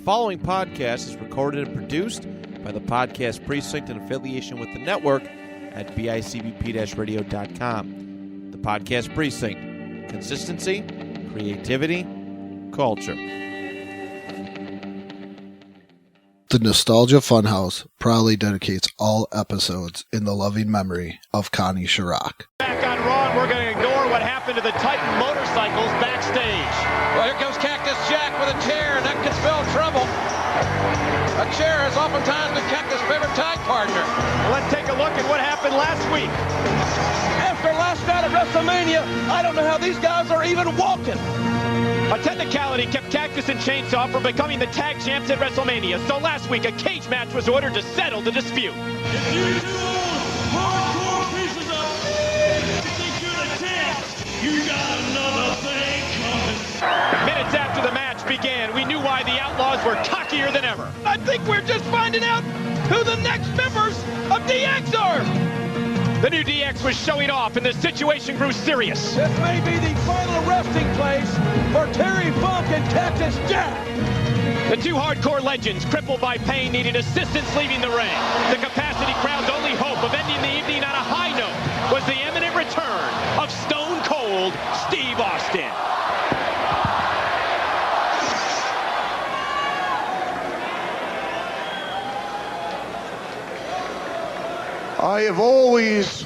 following podcast is recorded and produced by the Podcast Precinct in affiliation with the network at bicbp-radio.com. The Podcast Precinct. Consistency, creativity, culture. The Nostalgia Funhouse proudly dedicates all episodes in the loving memory of Connie Chirac. Back on Raw, and we're going to ignore what happened to the Titan motorcycles backstage. Well, here comes Cactus Jack with a chair, and that could spell trouble. A chair has oftentimes been Cactus' favorite tag partner. Well, let's take a look at what happened last week. After last night at WrestleMania, I don't know how these guys are even walking. A technicality kept Cactus and Chainsaw from becoming the tag champs at WrestleMania, so last week a cage match was ordered to settle the dispute. If you two hardcore pieces of think you're the champs, you got another thing coming. Minutes after the match began, we knew why the Outlaws were cockier than ever. I think we're just finding out who the next members of DX are. The new DX was showing off, and the situation grew serious. This may be the final resting place for Terry Funk and Cactus Jack. The two hardcore legends, crippled by pain, needed assistance leaving the ring. The capacity crowd's only hope of ending the evening on a high note was the imminent return of Stone Cold Steve Austin. I have always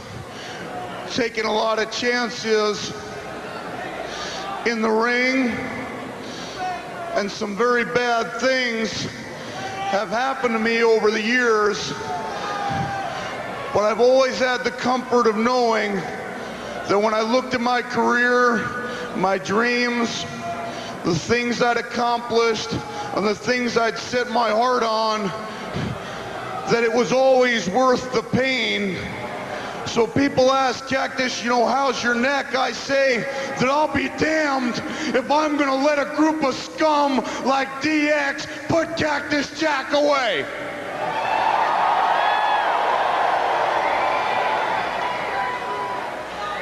taken a lot of chances in the ring, and some very bad things have happened to me over the years, but I've always had the comfort of knowing that when I looked at my career, my dreams, the things I'd accomplished, and the things I'd set my heart on, that it was always worth the pain. So people ask, Cactus, how's your neck? I say that I'll be damned if I'm gonna let a group of scum like DX put Cactus Jack away.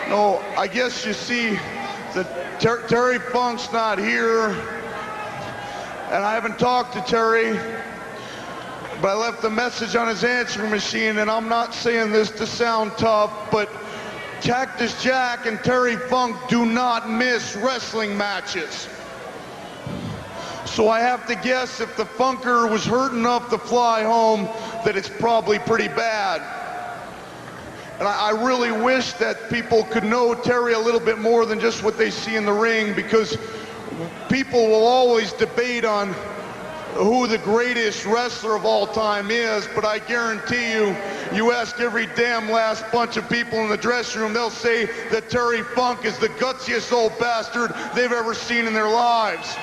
No, I guess you see that Terry Funk's not here, and I haven't talked to Terry, but I left a message on his answering machine, and I'm not saying this to sound tough, but Cactus Jack and Terry Funk do not miss wrestling matches. So I have to guess if the Funker was hurt enough to fly home, that it's probably pretty bad. And I really wish that people could know Terry a little bit more than just what they see in the ring, because people will always debate on who the greatest wrestler of all time is, but I guarantee you, you ask every damn last bunch of people in the dressing room, they'll say that Terry Funk is the gutsiest old bastard they've ever seen in their lives.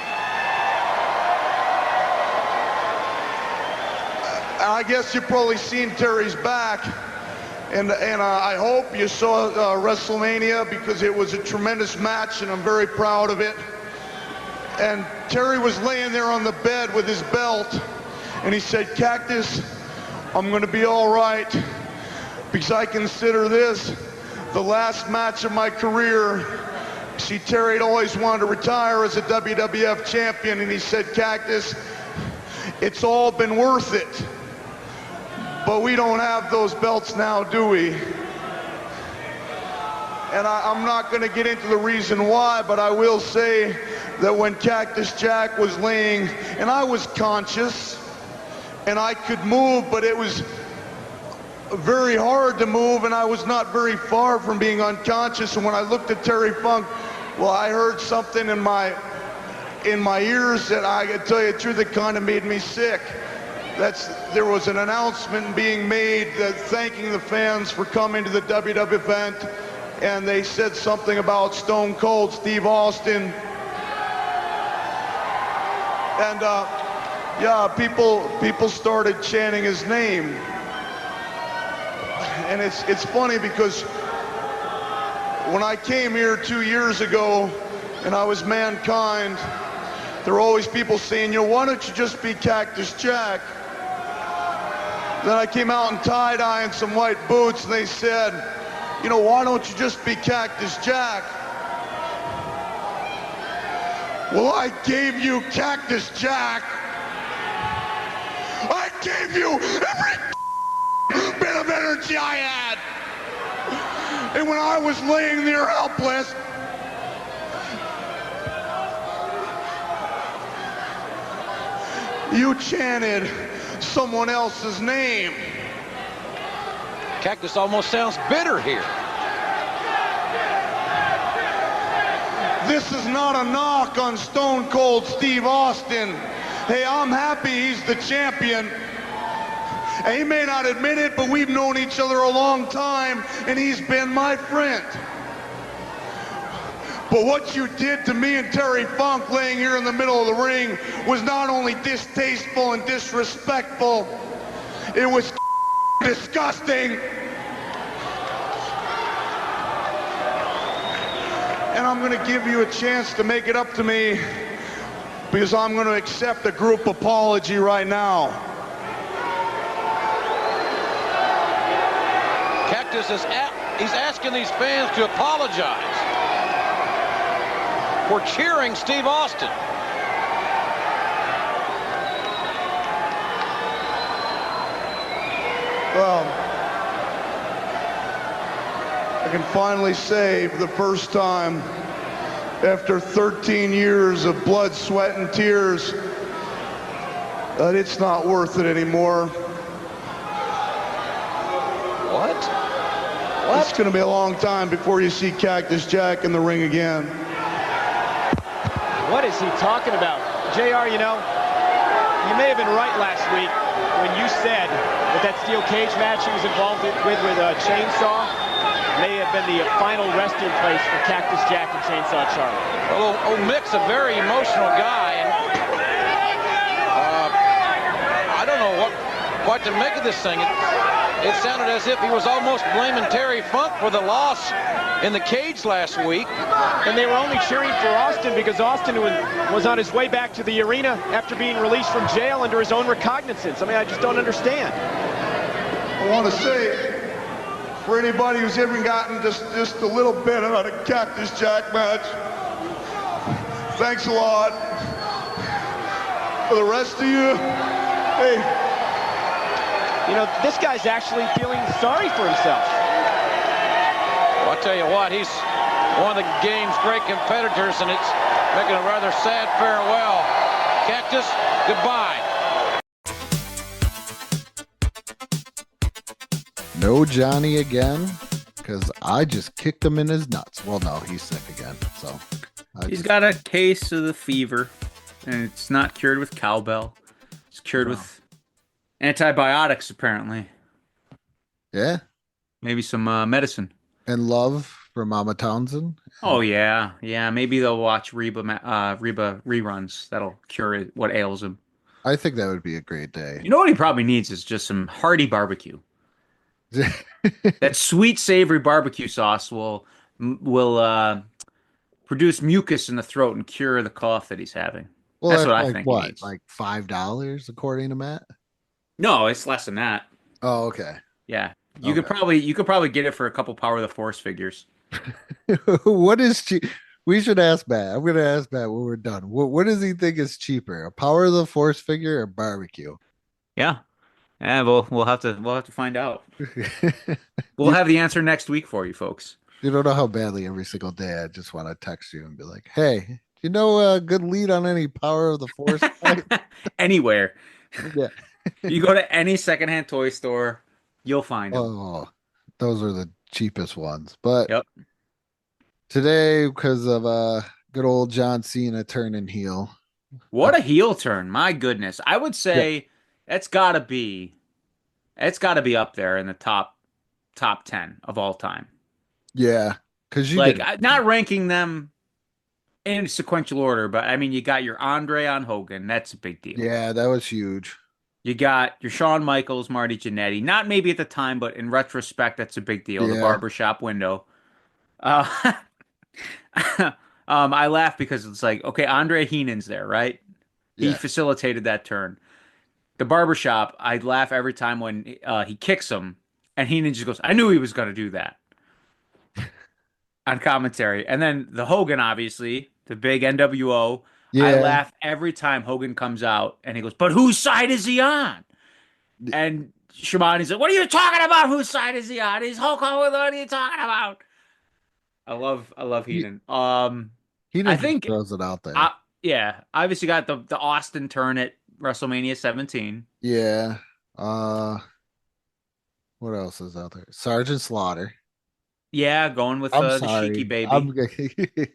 I guess you've probably seen Terry's back, and I hope you saw WrestleMania, because it was a tremendous match, and I'm very proud of it. And Terry was laying there on the bed with his belt, and he said, Cactus, I'm going to be all right, because I consider this the last match of my career. See, Terry had always wanted to retire as a WWF champion, and he said, Cactus, it's all been worth it, but we don't have those belts now, do we? And I'm not going to get into the reason why, but I will say that when Cactus Jack was laying, and I was conscious, and I could move, but it was very hard to move, and I was not very far from being unconscious. And when I looked at Terry Funk, well, I heard something in my ears that I can tell you the truth, it kind of made me sick. There was an announcement being made that thanking the fans for coming to the WWF event, and they said something about Stone Cold Steve Austin. And yeah, people started chanting his name. And it's funny, because when I came here 2 years ago and I was Mankind, there were always people saying, why don't you just be Cactus Jack? Then I came out in tie-dye and some white boots, and they said, why don't you just be Cactus Jack? Well, I gave you Cactus Jack, gave you every bit of energy I had. And when I was laying there helpless, you chanted someone else's name. Cactus almost sounds bitter here. This is not a knock on Stone Cold Steve Austin. Hey, I'm happy he's the champion. And he may not admit it, but we've known each other a long time, and he's been my friend. But what you did to me and Terry Funk laying here in the middle of the ring was not only distasteful and disrespectful, it was disgusting. And I'm going to give you a chance to make it up to me, because I'm going to accept a group apology right now. Cactus is he's asking these fans to apologize for cheering Steve Austin. Well, I can finally say for the first time after 13 years of blood, sweat, and tears that it's not worth it anymore. What? It's going to be a long time before you see Cactus Jack in the ring again. What is he talking about? JR, you know, you may have been right last week when you said that steel cage match he was involved with a chainsaw may have been the final resting place for Cactus Jack and Chainsaw Charlie. Well, old Mick's a very emotional guy, and I don't know what to make of this thing. It sounded as if he was almost blaming Terry Funk for the loss in the cage last week. And they were only cheering for Austin because Austin was on his way back to the arena after being released from jail under his own recognizance. I mean, I just don't understand. I want to say, for anybody who's even gotten just a little bit out of Cactus Jack match, thanks a lot. For the rest of you, hey. You know, this guy's actually feeling sorry for himself. Well, I'll tell you what, he's one of the game's great competitors, and it's making a rather sad farewell. Cactus, goodbye. No Johnny again, because I just kicked him in his nuts. Well, no, he's sick again. So he's got a case of the fever, and it's not cured with cowbell. It's cured with antibiotics, apparently. Yeah. Maybe some medicine. And love for Mama Townsend. Oh, yeah. Yeah, maybe they'll watch Reba reruns. That'll cure what ails him. I think that would be a great day. You know what he probably needs is just some hearty barbecue. That sweet, savory barbecue sauce will produce mucus in the throat and cure the cough that he's having. Well, that's what I think. What, he needs. like $5 according to Matt? No, it's less than that. Oh, okay. Yeah, you could probably get it for a couple Power of the Force figures. What is cheap? We should ask Matt. I'm going to ask Matt when we're done. What does he think is cheaper, a Power of the Force figure or barbecue? Yeah. Yeah, we'll have to find out. We'll have the answer next week for you folks. You don't know how badly every single day I just want to text you and be like, "Hey, you know a good lead on any Power of the Force?" Anywhere. Yeah. You go to any secondhand toy store, you'll find them. Oh, those are the cheapest ones. But Yep. Today, because of good old John Cena turning heel. What a heel turn. My goodness. I would say it's gotta be up there in the top 10 of all time. Yeah. Because you not ranking them in sequential order, but I mean you got your Andre on Hogan. That's a big deal. Yeah, that was huge. You got your Shawn Michaels, Marty Jannetty. Not maybe at the time, but in retrospect, that's a big deal. Yeah. The barbershop window. I laugh because it's like, okay, Andre Heenan's there, right? He facilitated that turn. The barbershop, I laugh every time when he kicks him, and Heenan just goes, I knew he was going to do that on commentary. And then the Hogan, obviously, the big NWO. Yeah. I laugh every time Hogan comes out, and he goes, but whose side is he on? And Shimani's like, "What are you talking about? Whose side is he on? He's Hulk Hogan. What are you talking about?" I love He, Heenan. I Heenan just think, throws it out there. uh, yeah, obviously got the Austin turn at WrestleMania 17. Yeah. Uh, what else is out there? Sergeant Slaughter. Yeah, going with I'm the Sheiky sorry. baby.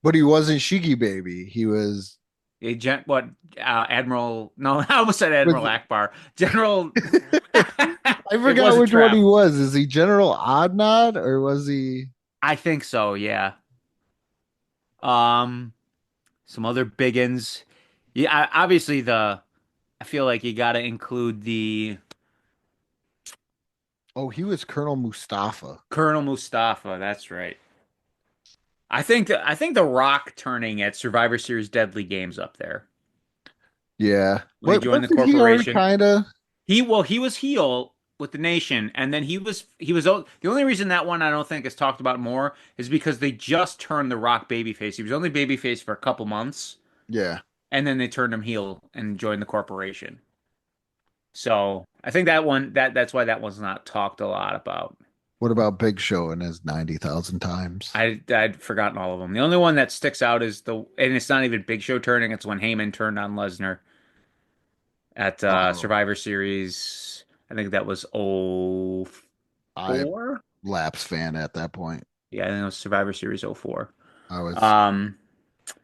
But he wasn't Shiggy Baby. He was Agent, what? Admiral? No, I almost said was Admiral Akbar. General. I It forgot was a which one he trap. was. Is he General Odnod or was he I think so. Yeah. Um, some other biggins. Yeah, obviously the. I feel like you got to include the Oh, he was Colonel Mustafa. Colonel Mustafa. That's right. I think the Rock turning at Survivor Series Deadly Games up there Yeah. when he joined the Wasn't he already corporation. kinda? He was heel with the Nation, and then the only reason that one I don't think is talked about more is because they just turned the Rock babyface. He was only babyface for a couple months, Yeah. and then they turned him heel and joined the corporation. So I think that's why that one's not talked a lot about. What about Big Show and his 90,000 times? I'd forgotten all of them. The only one that sticks out is and it's not even Big Show turning. It's when Heyman turned on Lesnar at Oh, Survivor Series. I think that was I '04. Laps fan at that point. Yeah, I think it was Survivor Series '04. I was Um,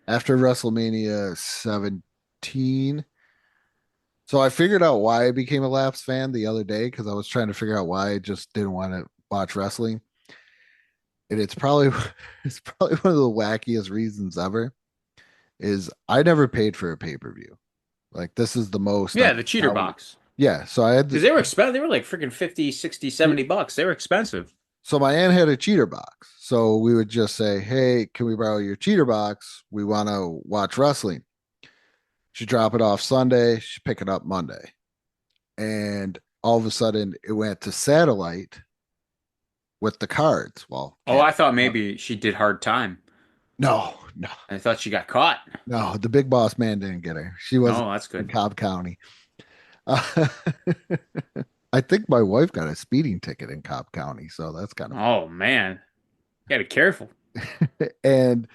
after WrestleMania 17. So I figured out why I became a Laps fan the other day because I was trying to figure out why I just didn't want to watch wrestling. And it's probably it's probably one of the wackiest reasons ever is I never paid for a pay-per-view. Like this is the most yeah, I the cheater would, box. yeah, so I had Because the they were expensive. They were like freaking 50, 60, $70. They were expensive. so my aunt had a cheater box. So we would just say, "Hey, can we borrow your cheater box? We want to watch wrestling." She drop it off Sunday, she pick it up Monday. And all of a sudden it went to satellite with the cards. Well, Oh, can't I thought maybe she did hard time. no, no, I thought she got caught. no. The big boss man didn't get her. She wasn't Oh, that's in good. Cobb County. Uh, I think my wife got a speeding ticket in Cobb County, so that's kind of Oh man, you gotta be careful. and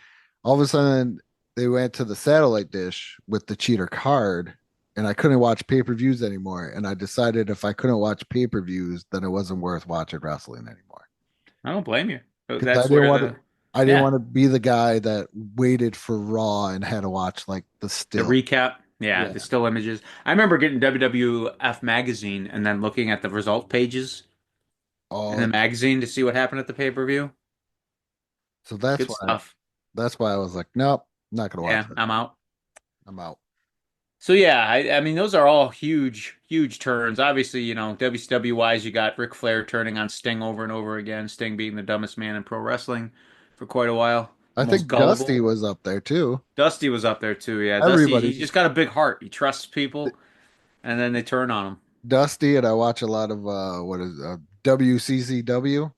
all of a sudden they went to the satellite dish with the cheater card and I couldn't watch pay-per-views anymore. And I decided if I couldn't watch pay-per-views, then it wasn't worth watching wrestling anymore. I don't blame you. Because I That's didn't where want to the I didn't yeah want to be the guy that waited for Raw and had to watch like the the still. recap. Yeah, the Yeah. still images. I remember getting WWF magazine and then looking at the result pages in the Oh, magazine to see what happened at the pay-per-view. so Good stuff. that's why I was like, nope, not gonna watch Yeah, it. I'm out. I'm out. So yeah, I mean those are all huge, huge turns. Obviously, WCW wise, you got Ric Flair turning on Sting over and over again. Sting being the dumbest man in pro wrestling for quite a while, I the most think Dusty gullible. was up there too. Dusty was up there too. Yeah, Dusty, he Everybody, just got a big heart. He trusts people, and then they turn on him. Dusty, and I watch a lot of what is WCCW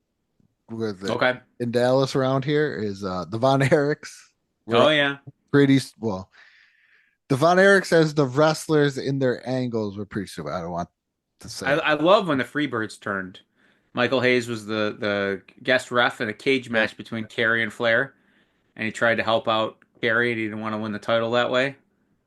with it Okay. in Dallas around here is the Von Erichs. We're Oh yeah. pretty well. The Von Erichs as the wrestlers in their angles were pretty stupid. I don't want to I, say. I love when the Freebirds turned. Michael Hayes was the guest ref in a cage Yeah. match between Kerry and Flair, and he tried to help out Kerry, and he didn't want to win the title that way.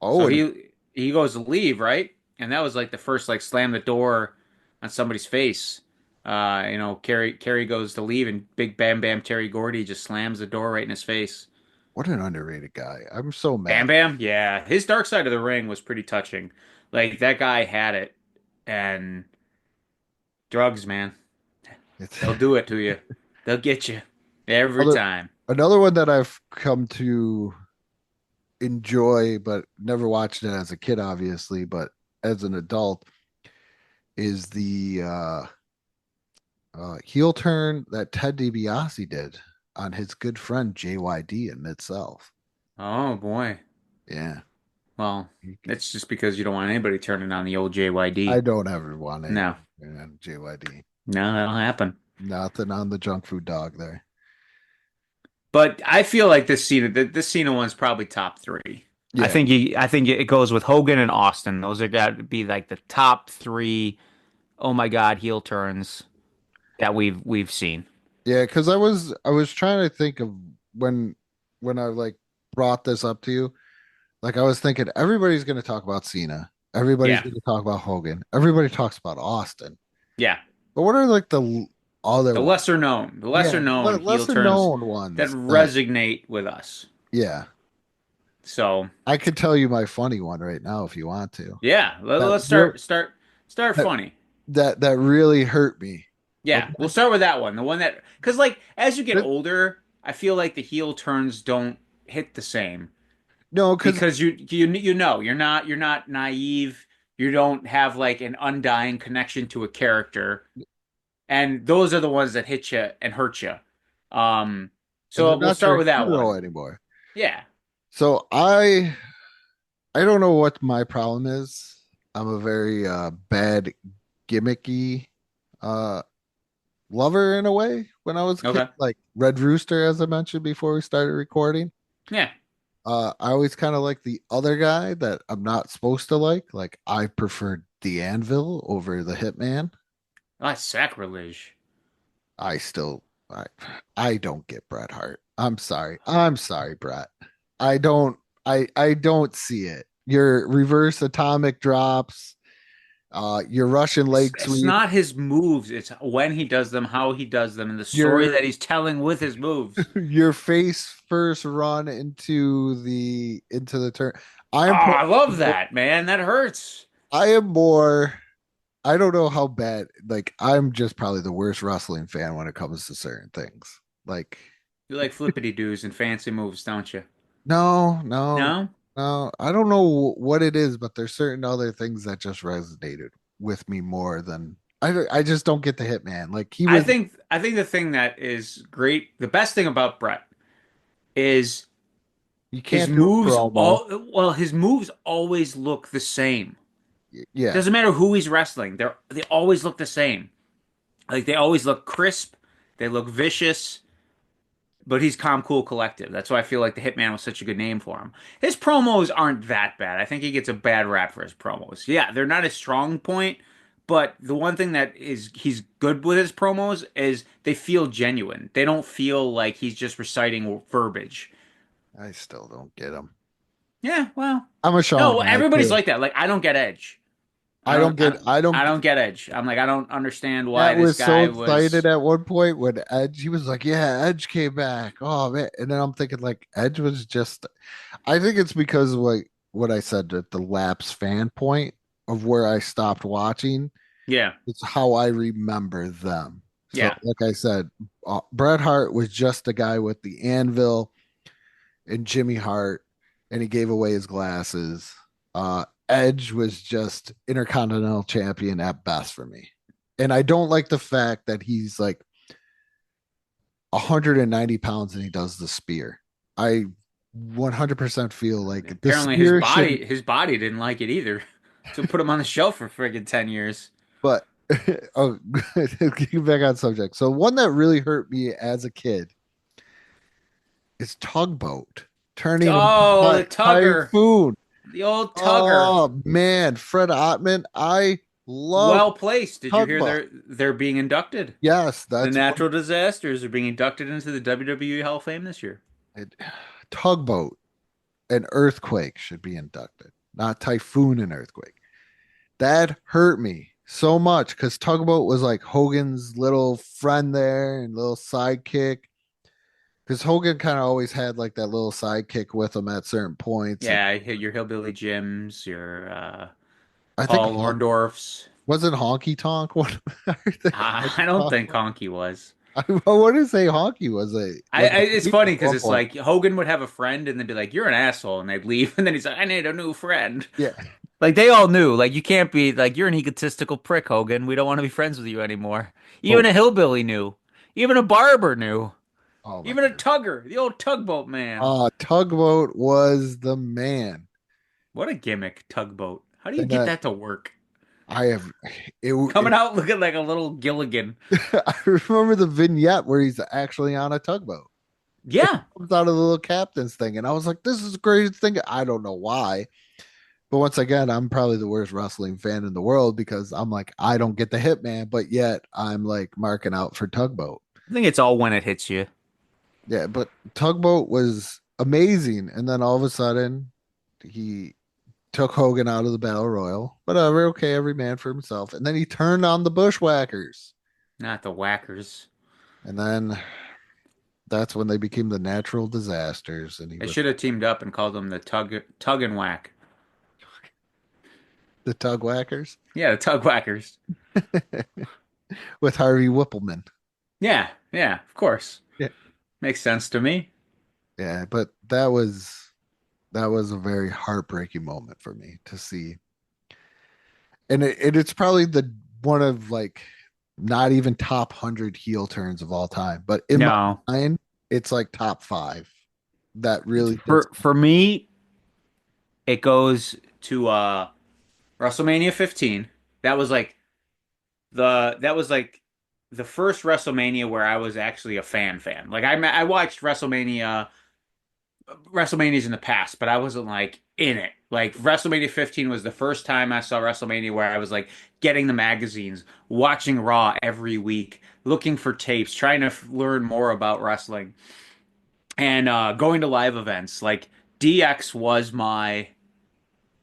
Oh, So and he goes to leave, right? And that was like the first like slam the door on somebody's face. Kerry goes to leave, and Big Bam Bam Terry Gordy just slams the door right in his face. what an underrated guy. I'm so Bam mad. Bam, yeah, his dark side of the ring was pretty touching. Like that guy had it, and drugs, man, It's they'll do it to you. They'll get you every another time. another one that I've come to enjoy, but never watched it as a kid, obviously, but as an adult, is the heel turn that Ted DiBiase did on his good friend JYD in Mid-South. Oh boy. Yeah. Well, it's just because you don't want anybody turning on the old JYD. I don't ever want it. No, JYD. no, that'll happen. Nothing on the junk food dog there. But I feel like this Cena one's probably top three. I Yeah. think it goes with Hogan and Austin. Those are got to be like the top three. Oh my God, heel turns that we've seen. Yeah, because I was trying to think of when when I like brought this up to you. Like I was thinking everybody's gonna talk about Cena. Everybody's Yeah, gonna talk about Hogan. Everybody talks about Austin. yeah. But what are like the other ones? The Yeah, lesser known heel lesser turns known that ones that resonate with us. yeah. So I could tell you my funny one right now if you want to. yeah, That let's real start that funny. that really hurt me. Yeah, Okay. we'll start with that one. The one that, because like as you get That- older, I feel like the heel turns don't hit the same no, because because you know you're not naive. You don't have like an undying connection to a character, and those are the ones that hit you and hurt you. Um, and so they're we'll not start your with that hero one. anymore. Yeah. So I don't know what my problem is. I'm a very bad gimmicky uh lover in a way when I was a kid, Okay. like Red Rooster, as I mentioned before we started recording. Yeah. I always kind of like the other guy that I'm not supposed to like. Like I preferred the Anvil over the Hitman. Oh, that's sacrilege. I still I I don't get Bret Hart. I'm sorry. I'm sorry, Bret. I don't I don't see it. Your reverse atomic drops, your Russian leg It's sweep, not his moves. It's when he does them, how he does them, and the story your that he's telling with his moves. your face first run into the turn. I Oh, am I love pro- that, man. That hurts. I am more I don't know how bad like I'm just probably the worst wrestling fan when it comes to certain things. Like You like flippity doos and fancy moves, don't you? no, no, No? no. I don't know what it is, but there's certain other things that just resonated with me more than I just don't get the Hitman. Like he was I think the thing that is great, the best thing about Brett is you his can't do a moves promo. his moves always look the same. Yeah. Doesn't matter who he's wrestling. They always look the same. Like they always look crisp, they look vicious, but he's calm, cool, collective. That's why I feel like the Hitman was such a good name for him. His promos aren't that bad. I think he gets a bad rap for his promos. Yeah, they're not a strong point, but the one thing that is he's good with his promos is they feel genuine. They don't feel like he's just reciting verbiage. I still don't get him. Yeah, well, I'm a Sean no, guy everybody's too. like that. Like I don't get Edge. I don't get I I don't don't get Edge. I'm like I don't understand why Matt this was so guy was. excited at one point when Edge he was like, yeah, Edge came back. Oh man. And then I'm thinking like Edge was just I think it's because like what I said at the lapse fan point of where I stopped watching. Yeah, It's how I remember them. So, yeah. like I said, Bret Hart was just a guy with the anvil and Jimmy Hart, and he gave away his glasses. Edge was just Intercontinental Champion at best for me. And I don't like the fact that he's like 190 pounds and he does the spear. I 100% feel like the Apparently spear should, his body didn't like it either. So put him on the shelf for friggin' 10 years. but oh, getting back on subject. So, one that really hurt me as a kid is Tugboat turning into Oh, the Tugger. Typhoon. The old Tugger. Oh man, Fred Ottman. I love Well placed. Did you hear Tugboat. they're being inducted? Yes, The that's one. natural disasters are being inducted into the WWE Hall of Fame this year. It, Tugboat and Earthquake should be inducted, not Typhoon and Earthquake. That hurt me so much because Tugboat was like Hogan's little friend there and little sidekick. Because Hogan kind of always had like that little sidekick with him at certain points. And Yeah, your hillbilly Jims, your I think Paul Orndorffs. wasn't Honky Tonk one? I don't think Honky was. I want to say Honky was a like a It's sneak funny at because one it's point. like Hogan would have a friend and then be like, "You're an asshole," and they'd leave, and then he's like, "I need a new friend." Yeah, Like they all knew, like you can't be like you're an egotistical prick, Hogan. We don't want to be friends with you anymore. but Even a hillbilly knew. Even a barber knew. oh my Even a god, tugger, the old tugboat man. Tugboat was the man, What a gimmick, tugboat. How do you and get that to work? I have Coming out looking like a little Gilligan. I remember the vignette where he's actually on a tugboat. Yeah. Comes out of the little captain's thing, and I was like, "This is the greatest thing." I don't know why, but once again, I'm probably the worst wrestling fan in the world because I'm like, I don't get the Hitman, but yet I'm like marking out for Tugboat. I think it's all when it hits you. Yeah, but Tugboat was amazing, and then all of a sudden, he took Hogan out of the Battle Royal. Whatever, okay, every man for himself, and then he turned on the Bushwhackers, Not the whackers. and then that's when they became the Natural Disasters, and he They was should have teamed up and called them the tug and whack. the Tugwhackers Yeah, the tug whackers. with Harvey Whippleman. Yeah, yeah, of course. Yeah. Makes sense to me. Yeah, but that was a very heartbreaking moment for me to see. And it's probably the one of like not even top 100 heel turns of all time, but in my No. mind, it's like top 5. That really For me, it goes to WrestleMania 15. That was like the first WrestleMania where I was actually a fan. Like I watched WrestleManias in the past, but I wasn't like in it. Like WrestleMania 15 was the first time I saw WrestleMania where I was like getting the magazines, watching Raw every week, looking for tapes, trying to learn more about wrestling, and going to live events. Like DX was my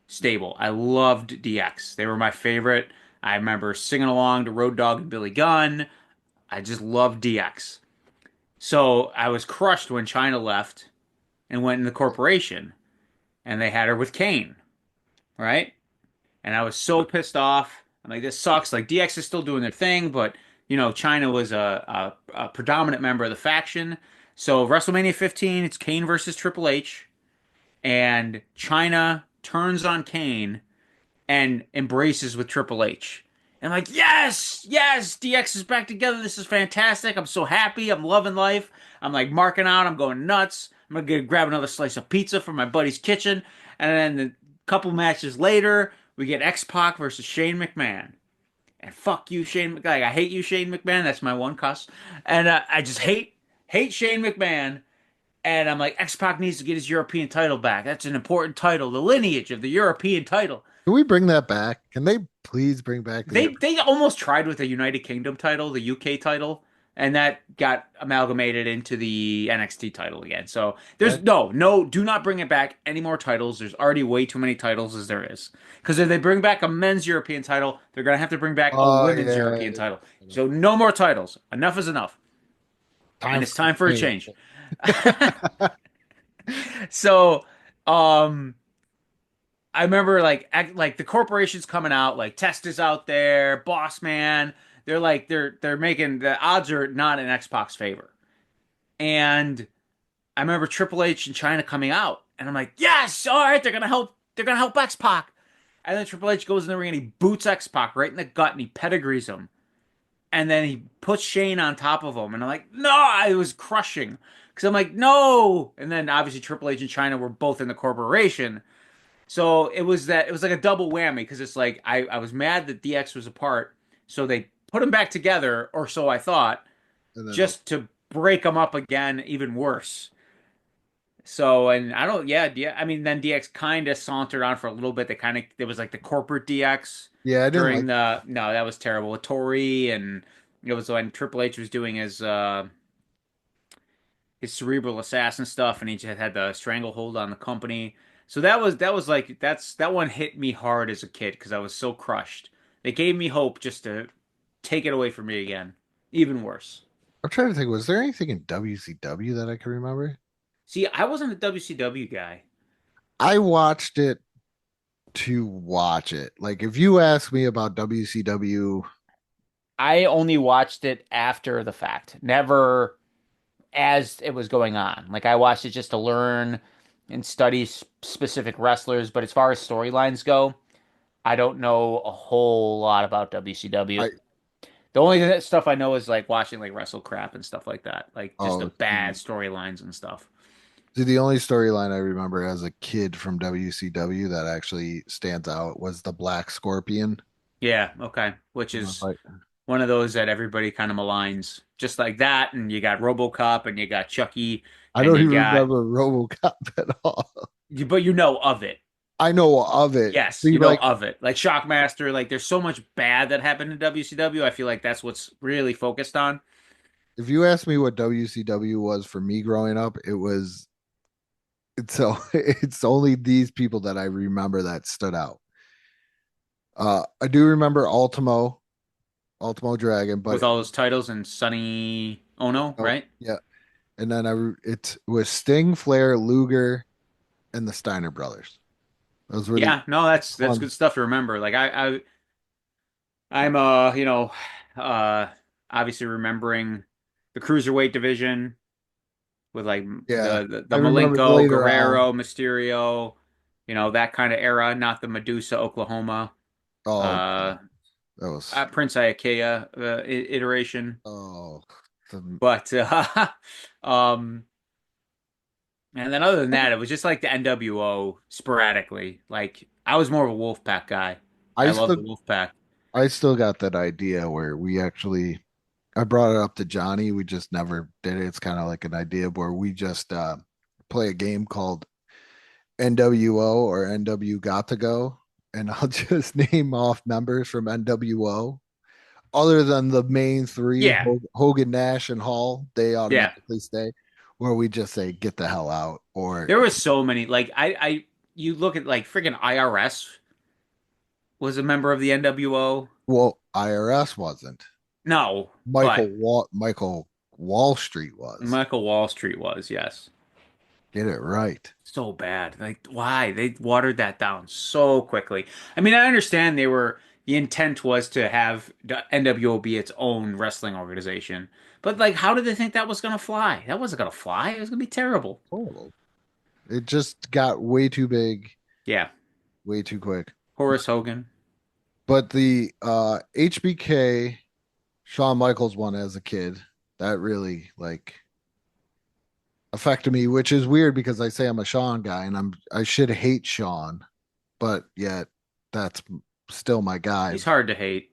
stable. I loved DX. They were my favorite. I remember singing along to Road Dogg and Billy Gunn. I just loved DX. So I was crushed when China left and went in the corporation, and they had her with Kane, right? And I was so pissed off. I'm like, this sucks. Like DX is still doing their thing, but China was a predominant member of the faction. So WrestleMania 15, it's Kane versus Triple H, and China turns on Kane and embraces with Triple H. And I'm like, yes, yes, DX is back together. This is fantastic. I'm so happy. I'm loving life. I'm like marking out. I'm going nuts. I'm gonna grab another slice of pizza from my buddy's kitchen. And then a couple matches later, we get X-Pac versus Shane McMahon. And fuck you, Shane McMahon. Like, I hate you, Shane McMahon. That's my one cuss. And I just hate Shane McMahon. And I'm like, X-Pac needs to get his European title back. That's an important title, the lineage of the European title. Can we bring that back? Can they please bring back They almost tried with the United Kingdom title, the UK title, and that got amalgamated into the NXT title again. So there's no, do not bring it back any more titles. There's already way too many titles as there is. Because if they bring back a men's European title, they're gonna have to bring back a women's European title. So no more titles. Enough is enough. And it's time for a change. So, I remember like the corporations coming out, like Testa's out there, Boss Man. They're like they're making the odds are not in X-Pac's favor. And I remember Triple H and China coming out, and I'm like, yes, all right, they're gonna help X-Pac. And then Triple H goes in the ring and he boots X-Pac right in the gut and he pedigrees him. And then he puts Shane on top of him, and I'm like, no, I was crushing. Because I'm like, no. And then obviously Triple H and China were both in the corporation. So it was like a double whammy because it's like I was mad that DX was apart, so they put them back together, or so I thought, and then just to break them up again even worse. So and I don't yeah, I mean then DX kind of sauntered on for a little bit. There was like the corporate DX yeah, I didn't during like the no, that was terrible with Tori, and it was when Triple H was doing his cerebral assassin stuff, and he just had the stranglehold on the company. So that was like that one hit me hard as a kid because I was so crushed. They gave me hope just to take it away from me again. Even worse. I'm trying to think, was there anything in WCW that I can remember? See, I wasn't a WCW guy. I watched it to watch it. Like if you ask me about WCW, I only watched it after the fact, never as it was going on. Like I watched it just to learn and study specific wrestlers, but as far as storylines go, I don't know a whole lot about WCW. I The only stuff I know is like watching like Wrestle Crap and stuff like that, like just the oh bad storylines and stuff. see, the only storyline I remember as a kid from WCW that actually stands out was the Black Scorpion. Yeah, okay. Which I was is like, one of those that everybody kind of maligns, just like that. And you got RoboCop, and you got Chucky, I and don't you even got, remember RoboCop at all. but you know of it. I know of it. Yes, See, you know like of it. Like Shockmaster, like there's so much bad that happened in WCW. I feel like that's what's really focused on. if you ask me what WCW was for me growing up, so it's only these people that I remember that stood out. I do remember Ultimo Dragon, With but all those titles and Sonny Ono, oh, right? yeah. And then it was Sting, Flair, Luger, and the Steiner brothers. Those were the Yeah, no, that's ones. good stuff to remember. Like I'm uh obviously remembering the cruiserweight division with like Yeah, the I remember Malenko, later on. Guerrero, Mysterio, that kind of era, not the Medusa, Oklahoma, Oh, uh, that was Prince Iaukea iteration, oh, the, but um. And then other than that, it was just like the NWO sporadically. Like I was more of a Wolfpack guy. I I love still the Wolfpack. I still got that idea where we actually I brought it up to Johnny. We just never did it. It's kind of like an idea where we just play a game called NWO or NW Got to Go, and I'll just name off members from NWO. Other than the main three, Yeah, Hogan, Nash, and Hall, they yeah. automatically stay. Where we just say, "Get the hell out," or There was so many. Like you look at like freaking IRS was a member of the NWO. well, IRS wasn't. No, but Michael Wall Street was. Michael Wall Street was. Yes, Get it right. so bad. Like why they watered that down so quickly. I mean, I understand the intent was to have the NWO be its own wrestling organization. But like, how did they think that was gonna fly? That wasn't gonna fly. It was gonna be terrible. Horrible. It just got way too big, Yeah, way too quick. Horace Hogan. But the HBK Shawn Michaels one as a kid, that really like affected me, which is weird because I say I'm a Shawn guy and I should hate Shawn, but yet that's still my guy He's hard to hate.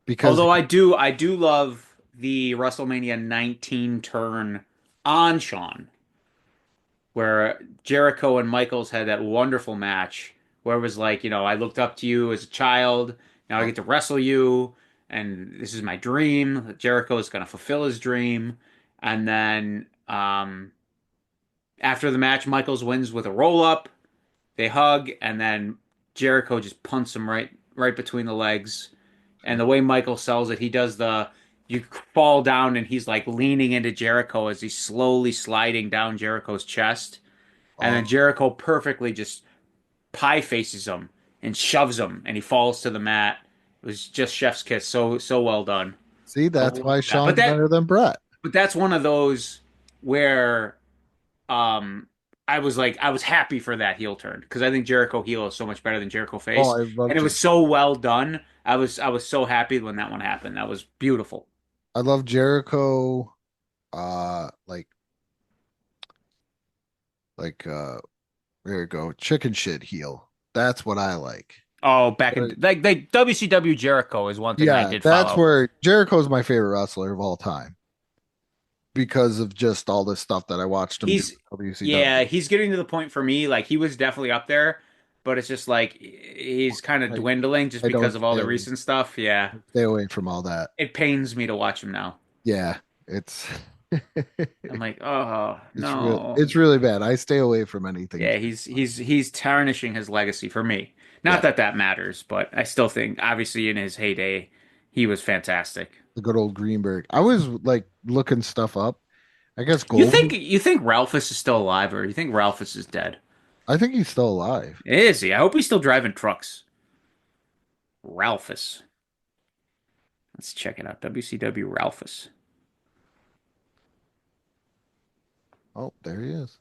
because Although I do love the WrestleMania 19 turn on Shawn, where Jericho and Michaels had that wonderful match where it was like, I looked up to you as a child. Now I get to wrestle you, and this is my dream. Jericho is going to fulfill his dream. And then after the match, Michaels wins with a roll up. They hug, and then Jericho just punts him right between the legs. And the way Michael sells it, he does you fall down and he's like leaning into Jericho as he's slowly sliding down Jericho's chest. And then um, Jericho perfectly just pie faces him and shoves him and he falls to the mat. It was just chef's kiss. So well done. see, I that's why love that. But Shawn's better than Brett. that's one of those where um I was happy for that heel turn because I think Jericho heel is so much better than Jericho Oh, face, I and love it was so well done. I was so happy when that one happened. That was beautiful. I love Jericho. Like there you go, chicken shit heel. That's what I like. Oh, back Uh, in like they WCW Jericho is one thing I Yeah, did that's follow. where Jericho's my favorite wrestler of all time because of just all this stuff that I watched him do He's in Yeah, WCW. he's getting to the point for me like he was definitely up there, but it's just like he's kind of I, dwindling just I because don't of all the recent stuff. Yeah, stay away from all that. it pains me to watch him now. Yeah, it's I'm like, oh no. it's really bad. I stay away from anything. Yeah, he's tarnishing his legacy for me. Not Yeah, that that matters, but I still think obviously in his heyday he was fantastic. the good old Greenberg. I was like looking stuff up. I guess You think Goldie. you think Ralphus is still alive or you think Ralphus is dead? I think he's still alive. Is he? I hope he's still driving trucks. Ralphus. Let's check it out. WCW Ralphus. Oh, there he is.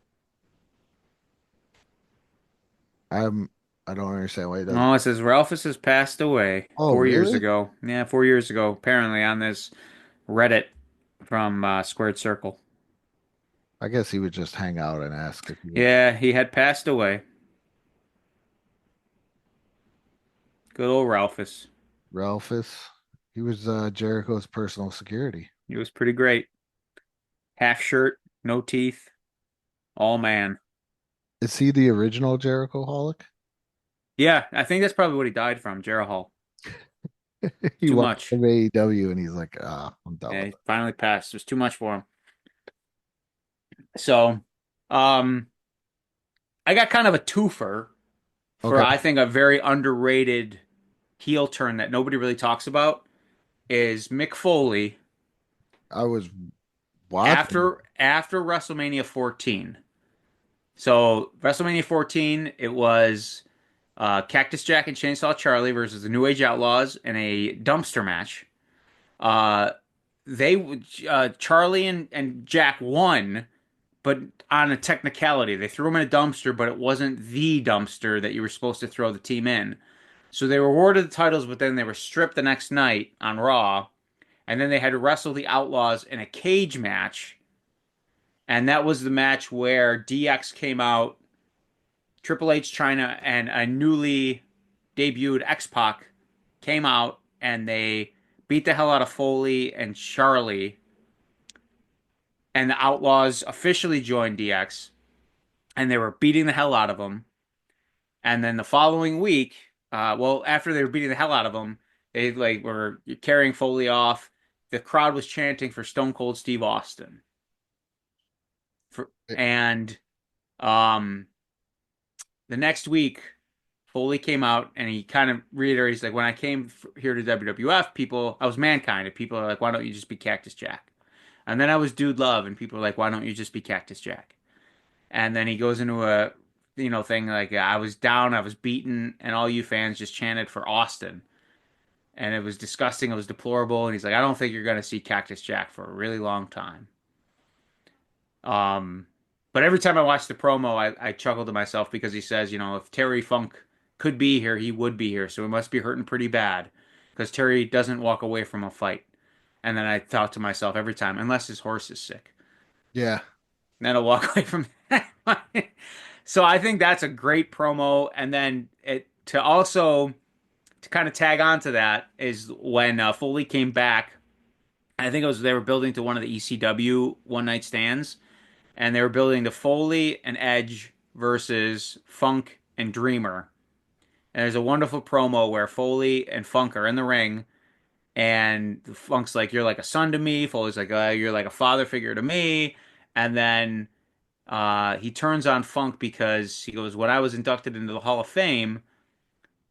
I'm. I don't understand why he doesn't. Oh, it says Ralphus has passed away Oh, 4 years really? ago. Yeah, 4 years ago, apparently on this Reddit from Squared Circle. I guess he would just hang out and ask if he was Yeah, he had passed away. Good old Ralphus. Ralphus. He was Jericho's personal security. He was pretty great. Half shirt, no teeth, all man. Is he the original Jericho Holic? Yeah, I think that's probably what he died from, Hall. He Too went much. from AEW and he's like, I'm done Yeah, with he it. finally passed. It was too much for him. So, um, I got kind of a twofer for Okay. I think a very underrated heel turn that nobody really talks about is Mick Foley I was watching. after WrestleMania 14. So WrestleMania 14, it was Cactus Jack and Chainsaw Charlie versus the New Age Outlaws in a dumpster match. Uh, Charlie and Jack won, but on a technicality, they threw him in a dumpster, but it wasn't the dumpster that you were supposed to throw the team in. So they were awarded the titles, but then they were stripped the next night on Raw, and then they had to wrestle the Outlaws in a cage match. And that was the match where DX came out, Triple H, China, and a newly debuted X Pac came out, and they beat the hell out of Foley and Charlie. And the Outlaws officially joined DX, and they were beating the hell out of them. And then the following week, well, after they were beating the hell out of him, they like were carrying Foley off. The crowd was chanting for Stone Cold Steve Austin. And um, the next week, Foley came out and he kind of reiterated, he's like, when I came here to WWF, I was Mankind, and people are like, why don't you just be Cactus Jack? And then I was Dude Love, and people are like, why don't you just be Cactus Jack? And then he goes into a, thing like, I was down, I was beaten, and all you fans just chanted for Austin. And it was disgusting, it was deplorable, and he's like, I don't think you're going to see Cactus Jack for a really long time. Um, but every time I watch the promo, I chuckle to myself because he says, if Terry Funk could be here, he would be here. So he must be hurting pretty bad because Terry doesn't walk away from a fight. And then I thought to myself every time, unless his horse is sick, Yeah. then I'll walk away from that. So I think that's a great promo. And then to kind of tag on to that is when Foley came back. I think they were building to one of the ECW one night stands, and they were building to Foley and Edge versus Funk and Dreamer. And there's a wonderful promo where Foley and Funk are in the ring, and Funk's like, "You're like a son to me." Foley's like, "You're like a father figure to me." And then he turns on Funk because he goes, "When I was inducted into the Hall of Fame,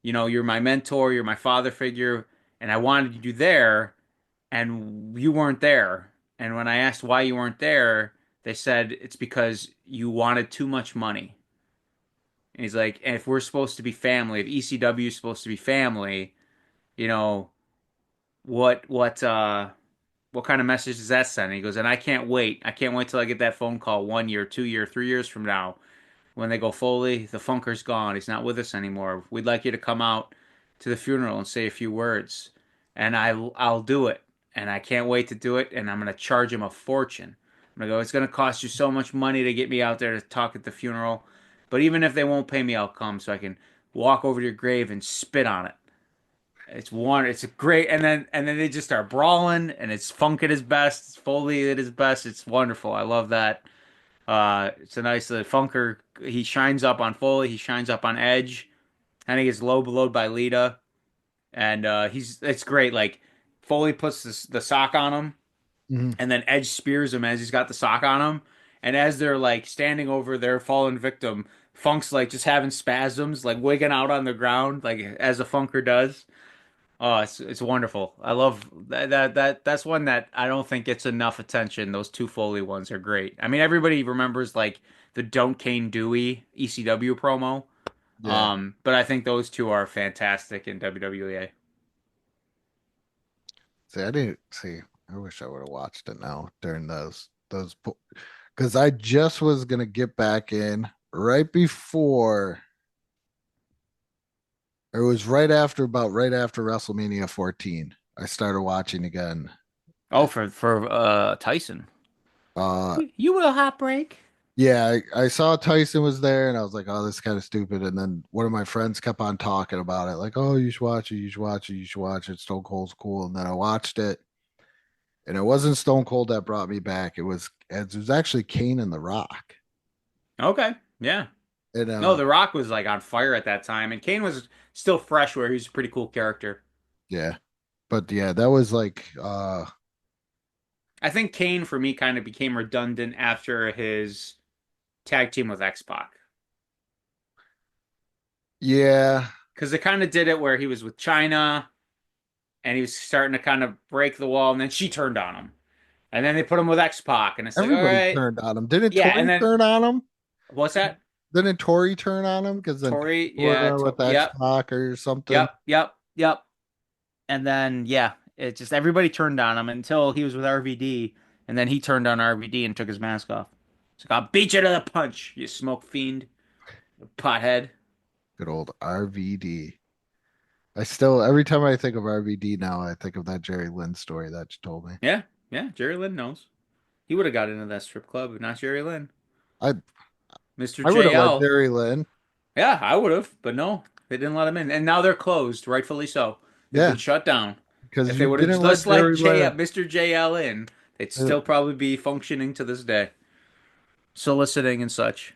you're my mentor, you're my father figure, and I wanted you there, and you weren't there. And when I asked why you weren't there, they said it's because you wanted too much money." And he's like, and if we're supposed to be family, if ECW is supposed to be family, you know, what kind of message does that send? And he goes, and I can't wait. I can't wait till I get that phone call 1 year, 2 year, 3 years from now when they go, Foley, the Funker's gone. He's not with us anymore. We'd like you to come out to the funeral and say a few words. And I'll do it. And I can't wait to do it. And I'm going to charge him a fortune. I'm going to go, it's going to cost you so much money to get me out there to talk at the funeral. But even if they won't pay me, I'll come so I can walk over to your grave and spit on it. It's a great, and then they just start brawling, and it's Funk at his best, it's Foley at his best. It's wonderful. I love that. It's a nice Funker. He shines up on Foley. He shines up on Edge. And he gets low blowed by Lita, and it's great. Like Foley puts the sock on him, Hmm. and then Edge spears him as he's got the sock on him. And as they're like standing over their fallen victim, Funk's like just having spasms, like wigging out on the ground, like as a Funker does. Oh, it's wonderful. I love that's one that I don't think gets enough attention. Those two Foley ones are great. I mean, everybody remembers like the Don't Kane Dewey ECW promo. Yeah. But I think those two are fantastic in WWE. See, I didn't see. I wish I would have watched it now during those because I just was gonna get back in right before. It was right after WrestleMania 14. I started watching again. Oh, for Tyson. Uh You will heartbreak. Yeah, I saw Tyson was there, and I was like, "Oh, this is kind of stupid." And then one of my friends kept on talking about it, like, "Oh, you should watch it. You should watch it. You should watch it. Stone Cold's cool." And then I watched it, and it wasn't Stone Cold that brought me back. It was actually Kane and The Rock. Okay, yeah. And No, The Rock was like on fire at that time, and Kane was still fresh, where he's a pretty cool character. yeah, but yeah, that was like I think Kane for me kind of became redundant after his tag team with X-Pac. yeah, Because they kind of did it where he was with China and he was starting to kind of break the wall, and then she turned on him. And then they put him with X-Pac, and it's like, all everybody right. turned on him. Didn't Yeah, and Tori then turn on him? what's that? Didn't Tori turn on him? Because then Tori, people were yeah, going with X yep, Pac or something. yep. And then yeah, it just everybody turned on him until he was with RVD, and then he turned on RVD and took his mask off. It's like, I'll beat you to the punch, you smoke fiend, you pothead. Good old RVD. I still, every time I think of RVD now, I think of that Jerry Lynn story that you told me. Yeah, yeah, Jerry Lynn knows. He would have got into that strip club, but not Jerry Lynn. I Mr. I would have let JL. Jerry Lynn. Yeah, I would have, but no, they didn't let him in. And now they're closed, rightfully so. They've Yeah, been shut down. because If they you would have didn't let just let Jerry JL, Lynn. Mr. JL in, they'd uh, still probably be functioning to this day, soliciting and such.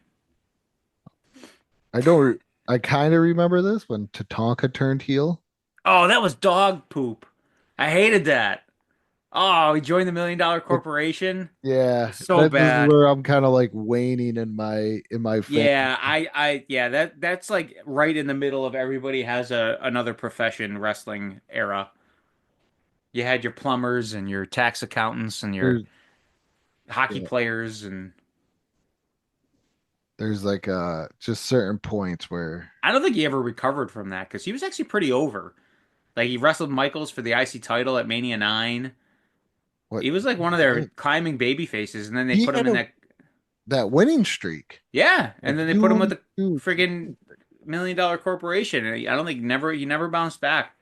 I don't. I kind of remember this when Tatanka turned heel. Oh, that was dog poop. I hated that. Oh, he joined the Million Dollar It- Corporation. yeah, So that this is bad. where I'm kind of like waning in my fan. Yeah, yeah, that's like right in the middle of everybody has another profession wrestling era. You had your plumbers and your tax accountants and your There's hockey yeah, players, and there's like just certain points where I don't think he ever recovered from that because he was actually pretty over. Like he wrestled Michaels for the IC title at Mania 9. what He was like one of their climbing baby faces, and then they he put him had in a that that winning streak. yeah, Like and then they put him with two, the two. friggin' Million Dollar Corporation, and I don't think he never bounced back,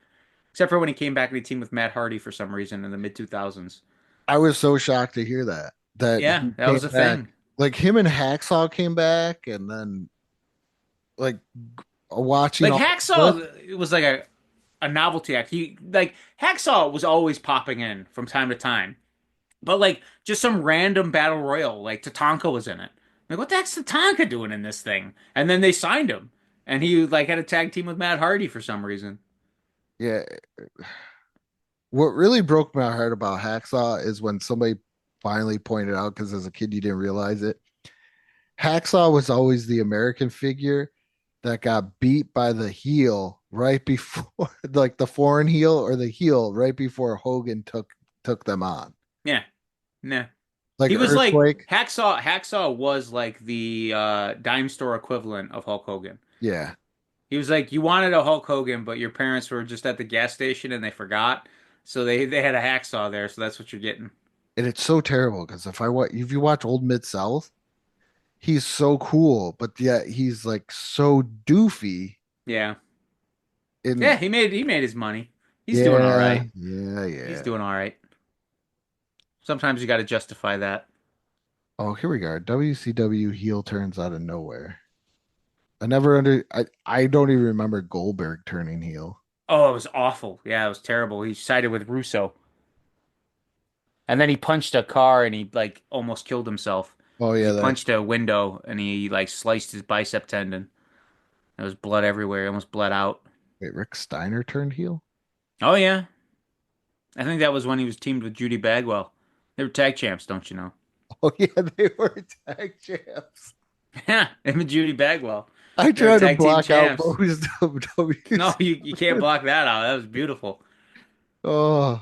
except for when he came back and he teamed with Matt Hardy for some reason in the mid 2000s. I was so shocked to hear that Yeah, he that came was a back. thing. Like him and Hacksaw came back, and then like watching Like all this. Hacksaw, it was like a novelty act. He like Hacksaw was always popping in from time to time. But like just some random battle royal, like Tatanka was in it. Like what the heck's Tatanka doing in this thing? And then they signed him, and he like had a tag team with Matt Hardy for some reason. Yeah, what really broke my heart about Hacksaw is when somebody finally pointed out, because as a kid you didn't realize it. Hacksaw was always the American figure that got beat by the heel right before, like the foreign heel or the heel right before Hogan took them on, Yeah, nah. like He was like Earthquake. Hacksaw. Hacksaw was like the dime store equivalent of Hulk Hogan. Yeah, He was like you wanted a Hulk Hogan, but your parents were just at the gas station and they forgot, so they had a Hacksaw there. So that's what you're getting. and it's so terrible because if you watch Old Mid South, he's so cool, but yet he's like so doofy. Yeah, yeah. In He made his money. He's doing all yeah, right. yeah, He's yeah. doing all right. Sometimes you got to justify that. Oh, here we go. WCW heel turns out of nowhere. I don't even remember Goldberg turning heel. Oh, it was awful. Yeah, it was terrible. He sided with Russo. And then he punched a car and he like almost killed himself Oh because yeah, he that punched a window and he like sliced his bicep tendon. There was blood everywhere. He almost bled out. wait, Rick Steiner turned heel? Oh yeah. I think that was when he was teamed with Judy Bagwell. They were tag champs, don't you know? Oh yeah, they were tag champs. Yeah, him and Judy Bagwell. I They were tried to tag team block out champs. most of No, WC. you can't block that out. That was beautiful. Oh,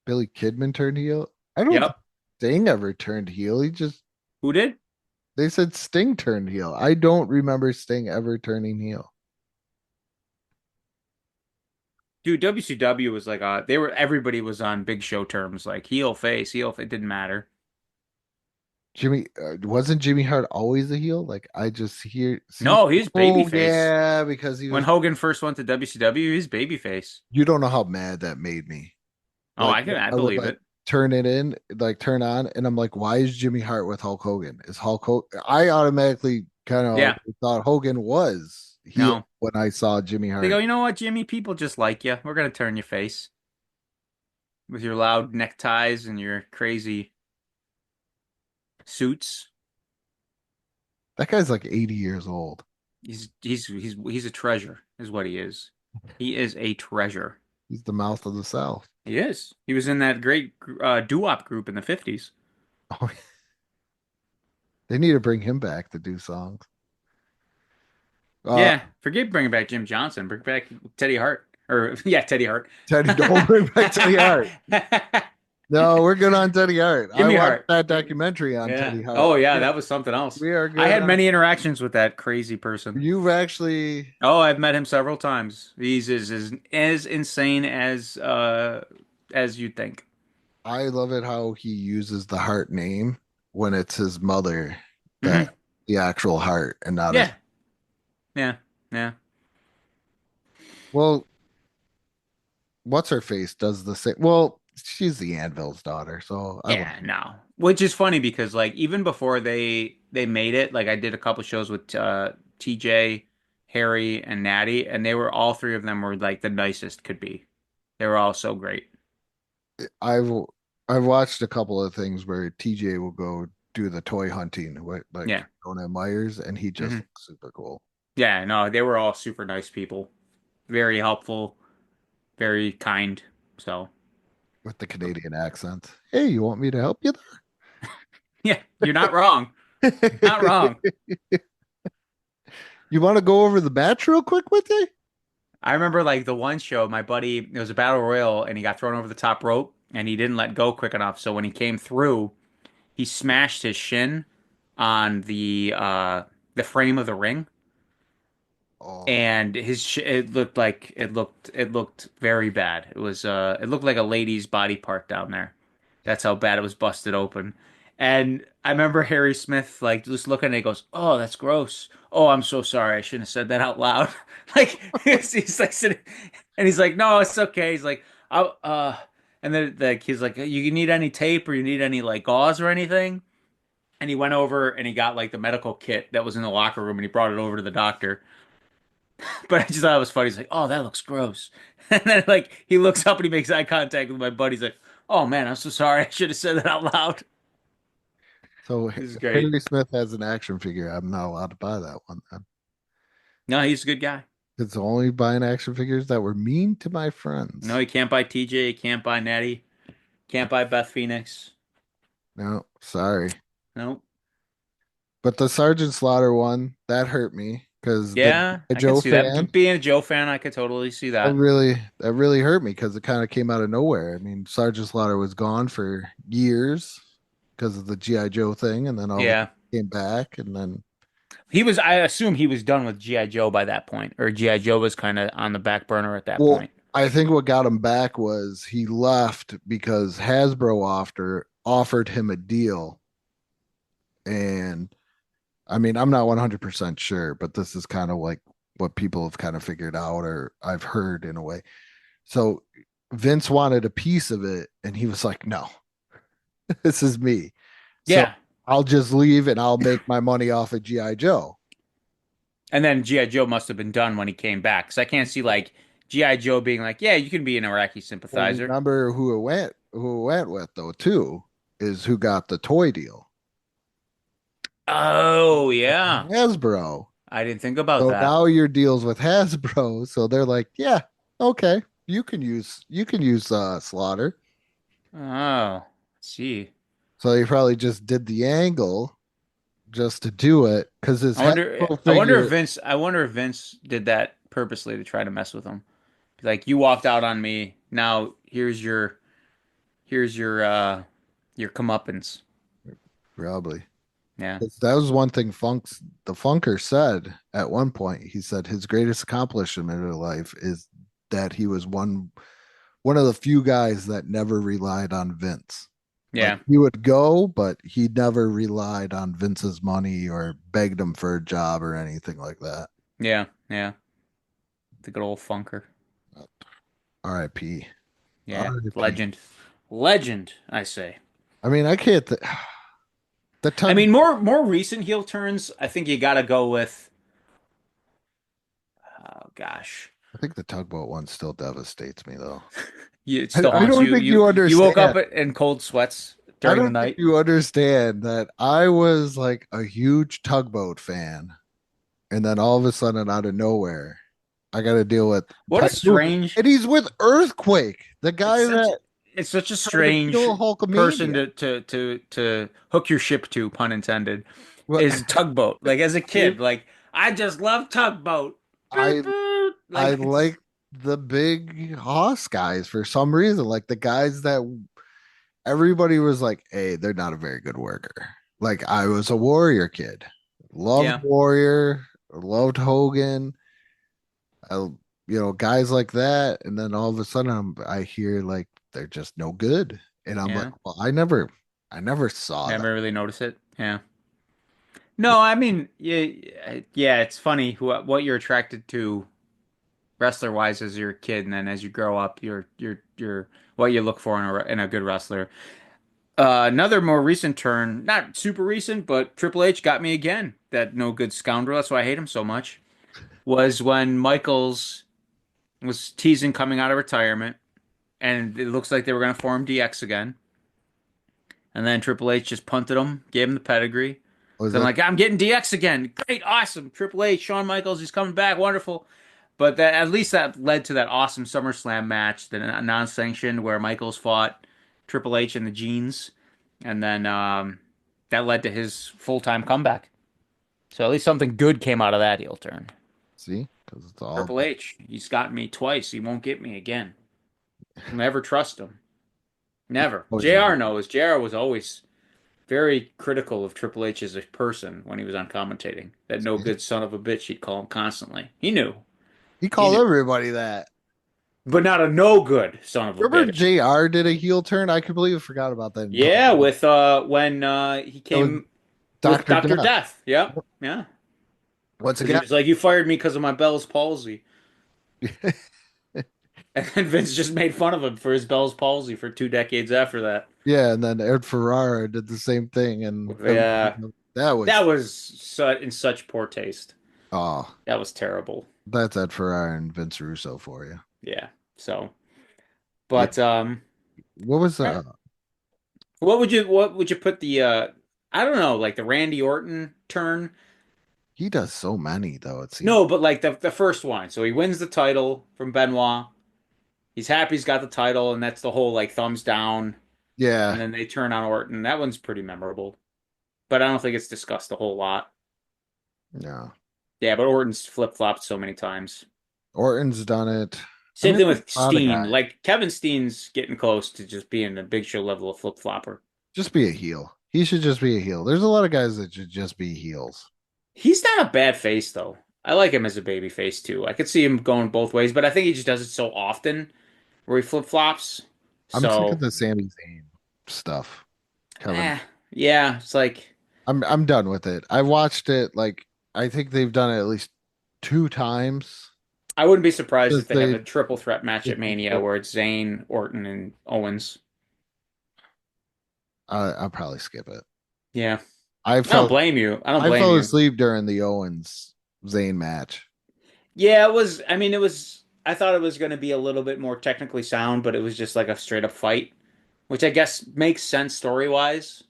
Billy Kidman turned heel. I don't think Yep. Sting ever turned heel. Who did? They said Sting turned heel. I don't remember Sting ever turning heel. Dude, WCW was like everybody was on Big Show terms, like heel face, it didn't matter. Wasn't Jimmy Hart always a heel? Like I just hear see. No, he's Oh babyface. yeah, because he When was. Hogan first went to WCW, he's babyface. You don't know how mad that made me. Oh, Like I I would believe like it. turn it in, like turn on, and I'm like, why is Jimmy Hart with Hulk Hogan? Is Hulk Hogan? I automatically kind of Yeah. thought Hogan was heel No. when I saw Jimmy They go, Hart. you know what, Jimmy? People just like you. We're gonna turn your face with your loud neckties and your crazy suits. That guy's like 80 years old. He's a treasure, is what he is. He is a treasure. He's the mouth of the South. He is. He was in that great doo-wop group in the 50s. Oh, they need to bring him back to do songs. Uh, Yeah, forget bringing back Jim Johnson. Bring back Teddy Hart. Or, yeah, Teddy Hart. Teddy, don't bring back Teddy Hart. No, we're good on Teddy Hart. I Jimmy watched Hart. that documentary on Yeah. Teddy Hart. Oh, yeah, that was something else. We are I good had on. many interactions with that crazy person. You've actually. Oh, I've met him several times. He's as insane as you'd think. I love it how he uses the Hart name when it's his mother, Hmm. that the actual Hart, and not his. Yeah. Yeah. Yeah. Well, what's her face does the same. Well, she's the Anvil's daughter, so I would. Yeah, no. Which is funny because like even before they made it, like I did a couple shows with TJ, Harry, and Natty, and they were all three of them were like the nicest could be. They were all so great. I've I've watched a couple of things where TJ will go do the toy hunting with like Yeah. Conan Myers, and he just Hmm. looks super cool Yeah, no, they were all super nice people. Very helpful, very kind. So, with the Canadian accent. Hey, you want me to help you yeah, you're not wrong. Not there? wrong. You want to go over the match real quick with me? I remember like the one show, my buddy, it was a battle royal and he got thrown over the top rope and he didn't let go quick enough. So when he came through, he smashed his shin on the frame of the ring, Oh, and it looked like it looked very bad. It looked like a lady's body part down there. That's how bad it was busted open. And I remember Harry Smith like just looking and he goes, "Oh, that's gross. Oh, I'm so sorry. I shouldn't have said that out loud." Like he's like sitting and he's like, "No, it's okay." He's like, "Oh, and then like he's like, "You need any tape or you need any like gauze or anything?" And he went over and he got like the medical kit that was in the locker room and he brought it over to the doctor. But I just thought it was funny. He's like, "Oh, that looks gross." And then like he looks up and he makes eye contact with my buddy. He's like, "Oh man, I'm so sorry. I should have said that out loud." so This is great. Henry Smith has an action figure. I'm not allowed to buy that one then. No, he's a good guy. It's only buying action figures that were mean to my friends. No, he can't buy TJ. He can't buy Natty. Can't buy Beth Phoenix. No, sorry. Nope. But the Sergeant Slaughter one, that hurt me because the Yeah, I could Joe see that. fan, Being a Joe fan, I could totally see that that. really that really hurt me because it kind of came out of nowhere. I mean, Sergeant Slaughter was gone for years because of the GI Joe thing, and then all of a sudden Yeah. he came back, and then I assume he was done with G.I. Joe by that point, or G.I. Joe was kind of on the back burner at that well, point. I think what got him back was he left because Hasbro offered him a deal, and I mean, I'm not 100% sure, but this is kind of like what people have kind of figured out, or I've heard in a way. So Vince wanted a piece of it, and he was like, "No, this is me. So Yeah. I'll just leave and I'll make my money off of GI Joe." And then G.I. Joe must have been done when he came back. Because I can't see like G.I. Joe being like, yeah, you can be an Iraqi Well, sympathizer. remember who it went with though too is who got the toy deal, Oh, yeah. Hasbro. I didn't think about So that. now your deal's with Hasbro. So they're like, "Yeah, okay, you can use Slaughter." Oh, let's see. So he probably just did the angle just to do it because his I wonder. Hasbro I wonder if figure. Vince. I wonder if Vince did that purposely to try to mess with him. Like you walked out on me. Now here's your comeuppance. Probably. Yeah. 'Cause that was one thing the Funker said at one point. He said his greatest accomplishment in life is that he was one of the few guys that never relied on Vince. Like Yeah. he would go, but he never relied on Vince's money or begged him for a job or anything like that. Yeah. Yeah. The good old Funker. R.I.P. Yeah. R.I.P. Legend. Legend, I say. I mean, I can't. The I tug. mean, more recent heel turns, I think you got to go with. Oh gosh, I think the tugboat one still devastates me though. it still I haunts don't you. think you You woke up understand. in cold sweats I during the don't think night. you understand that I was like a huge tugboat fan, and then all of a sudden, out of nowhere, I got to deal with What a Typhoon, strange. and he's with Earthquake, the It's guy such. that It's such a tried to strange kill person Hulkamania. to hook your ship to, pun intended, Well, is Tugboat. Like as a kid, like I just love Tugboat. I Boot, boot. I Like it's like the big Hoss guys for some reason, like the guys that everybody was like, "Hey, they're not a very good worker." Like I was a Warrior kid, loved yeah, Warrior, loved Hogan, I, guys like that, and then all of a sudden I hear like they're just no good, and I'm like, yeah. well, I never saw that. Never really notice it. Yeah. No, I mean, yeah. It's funny what you're attracted to wrestler wise as you're a kid, and then as you grow up, you're what you look for in a good wrestler. Another more recent turn, not super recent, but Triple H got me again. That no good scoundrel. That's why I hate him so much. Was when Michaels was teasing coming out of retirement, and it looks like they were going to form DX again. And then Triple H just punted him, gave him the pedigree. Was So I'm that like, I'm getting DX again. Great, awesome. Triple H, Shawn Michaels, he's coming back, wonderful. But that at least that led to that awesome SummerSlam match, the non-sanctioned, where Michaels fought Triple H in the jeans, and then that led to his full-time comeback. So at least something good came out of that heel turn. see? Because it's all Triple H, he's got me twice. He won't get me again. I'll never trust him. Never. always JR knows. JR was always very critical of Triple H as a person when he was on commentating. That no good son of a bitch, he'd call him constantly. He knew. he He called knew. everybody that. But not a no good son of a Remember bitch. JR did a heel turn? I completely forgot about that until Yeah, with when he that was came with Dr. Dr. Death. Death. Yep. Yeah. Once Because he again, was like, you fired me because of my Bell's palsy. And then Vince just made fun of him for his Bell's palsy for 2 decades after that. yeah, and then Ed Ferrara did the same thing, and Yeah. that was That was in such poor taste. oh, That was terrible. that's Ed Ferrara and Vince Russo for you. Yeah. So, Yeah, but what was what would you put the I don't know, like the Randy Orton turn? he does so many though, it seems. No, but like the first one. So he wins the title from Benoit. He's happy he's got the title, and that's the whole like thumbs down, and Yeah, then they turn on Orton. That one's pretty memorable. But I don't think it's discussed a whole lot. no. Yeah, but Orton's flip-flopped so many times. Orton's done it. I Same mean, thing there's with a lot of Steen. guys. Like Kevin Steen's getting close to just being a Big Show level of flip-flopper. Just be a heel. He should just be a heel. There's a lot of guys that should just be heels. He's not a bad face though. I like him as a baby face too. I could see him going both ways, but I think he just does it so often where he flip flops. I'm sick of So, the Sami Zayn stuff. Kevin, yeah, it's like I'm done with it. I watched it like I think they've done it at least 2 times. I wouldn't be surprised if Because they have they a triple threat match at Mania where it's Zayn, Orton, and Owens. I'll probably skip it. Yeah, I I don't felt blame you. I don't I blame fell you. asleep during the Owens Zayn match. Yeah, it was. I mean, it was. I thought it was going to be a little bit more technically sound, but it was just like a straight up fight, which I guess makes sense story wise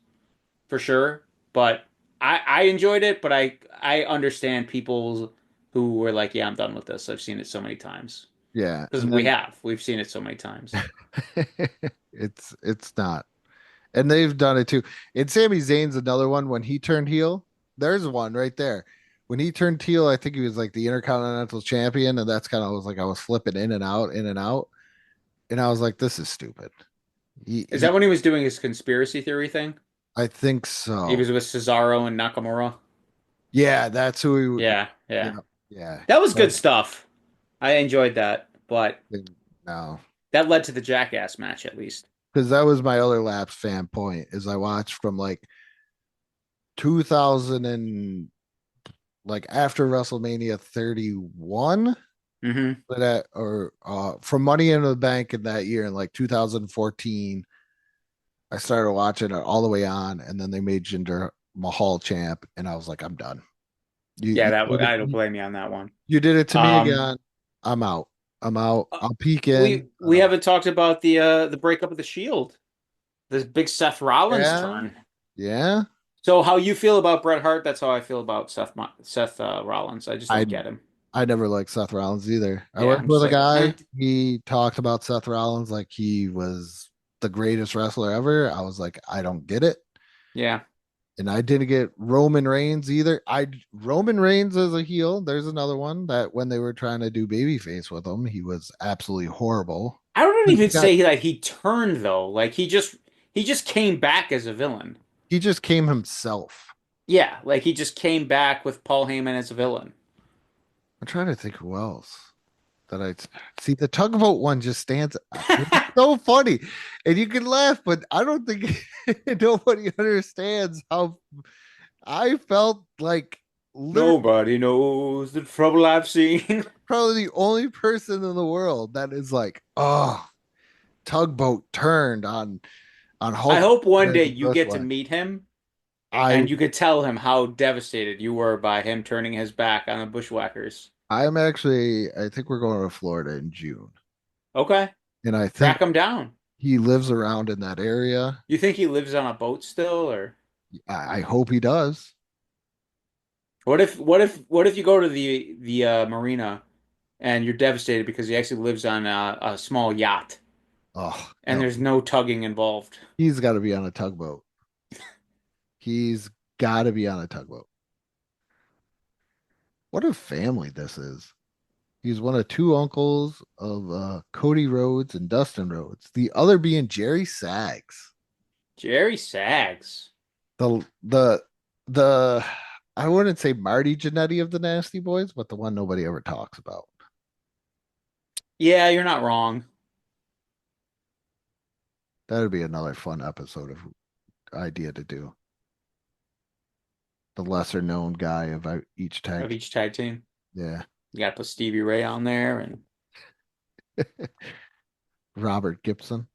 for sure. But I enjoyed it, but I understand people who were like, yeah, I'm done with this. I've seen it so many times Yeah, because and then we've seen it so many times. it's not. And they've done it too. And Sami Zayn's another one when he turned heel. There's one right there. When he turned heel, I think he was like the Intercontinental Champion, and that's kind of was like I was flipping in and out, in and out, and I was like, "This is stupid." Is that when he was doing his conspiracy theory thing? I think He so. was with Cesaro and Nakamura. Yeah, that's who he. Yeah, yeah. Yeah, yeah. That was good stuff. I enjoyed that, but No, that led to the Jackass match at least. because that was my other Laps fan point. Is I watched from like 2000 and like after WrestleMania 31, Hmm. but from Money into the Bank in that year in like 2014 I started watching it all the way on, and then they made Jinder Mahal champ, and I was like, I'm done. Yeah, I don't You, blame you on that one. you did it to me Um, again. I'm out. I'm out. uh, I'll peek we in. we haven't talked about the breakup of the Shield, this big Seth Rollins Yeah, turn. yeah. So how you feel about Bret Hart? That's how I feel about Seth Rollins. I just I don't get him. I never liked Seth Rollins either. I Yeah, worked I'm just with a like, guy. He talked about Seth Rollins like he was the greatest wrestler ever. I was like, I don't get it. yeah. And I didn't get Roman Reigns either. I Roman Reigns as a heel. There's another one that when they were trying to do babyface with him, he was absolutely horrible. I wouldn't But even say that he turned though. Like he just came back as a villain. he just came himself. Yeah, like he just came back with Paul Heyman as a villain. I'm trying to think who else that I see. The tugboat one just stands. It's so funny, and you can laugh, but I don't think nobody understands how I felt like. Literally, Nobody knows the trouble I've seen. probably the only person in the world that is like, oh, tugboat turned on I Hulk hope one Hogan day in you this get to way. meet him I and you could tell him how devastated you were by him turning his back on the Bushwhackers. I'm actually I think we're going to Florida in June, Okay, and I think track him down. he lives around in that area. You think he lives on a boat still, or I hope he does. what if you go to the marina and you're devastated because he actually lives on a small yacht Oh and no, there's no tugging involved? he's got to be on a tugboat. He's got to be on a tugboat. What a family this is. He's one of two uncles of Cody Rhodes and Dustin Rhodes. The other being Jerry Sags. Jerry Sags. The I wouldn't say Marty Jannetty of the Nasty Boys, but the one nobody ever talks about. Yeah, you're not wrong. That would be another fun episode of idea to do. The lesser known guy of each Of tag. each tag team. Yeah. You got to put Stevie Ray on there, and Robert Gibson.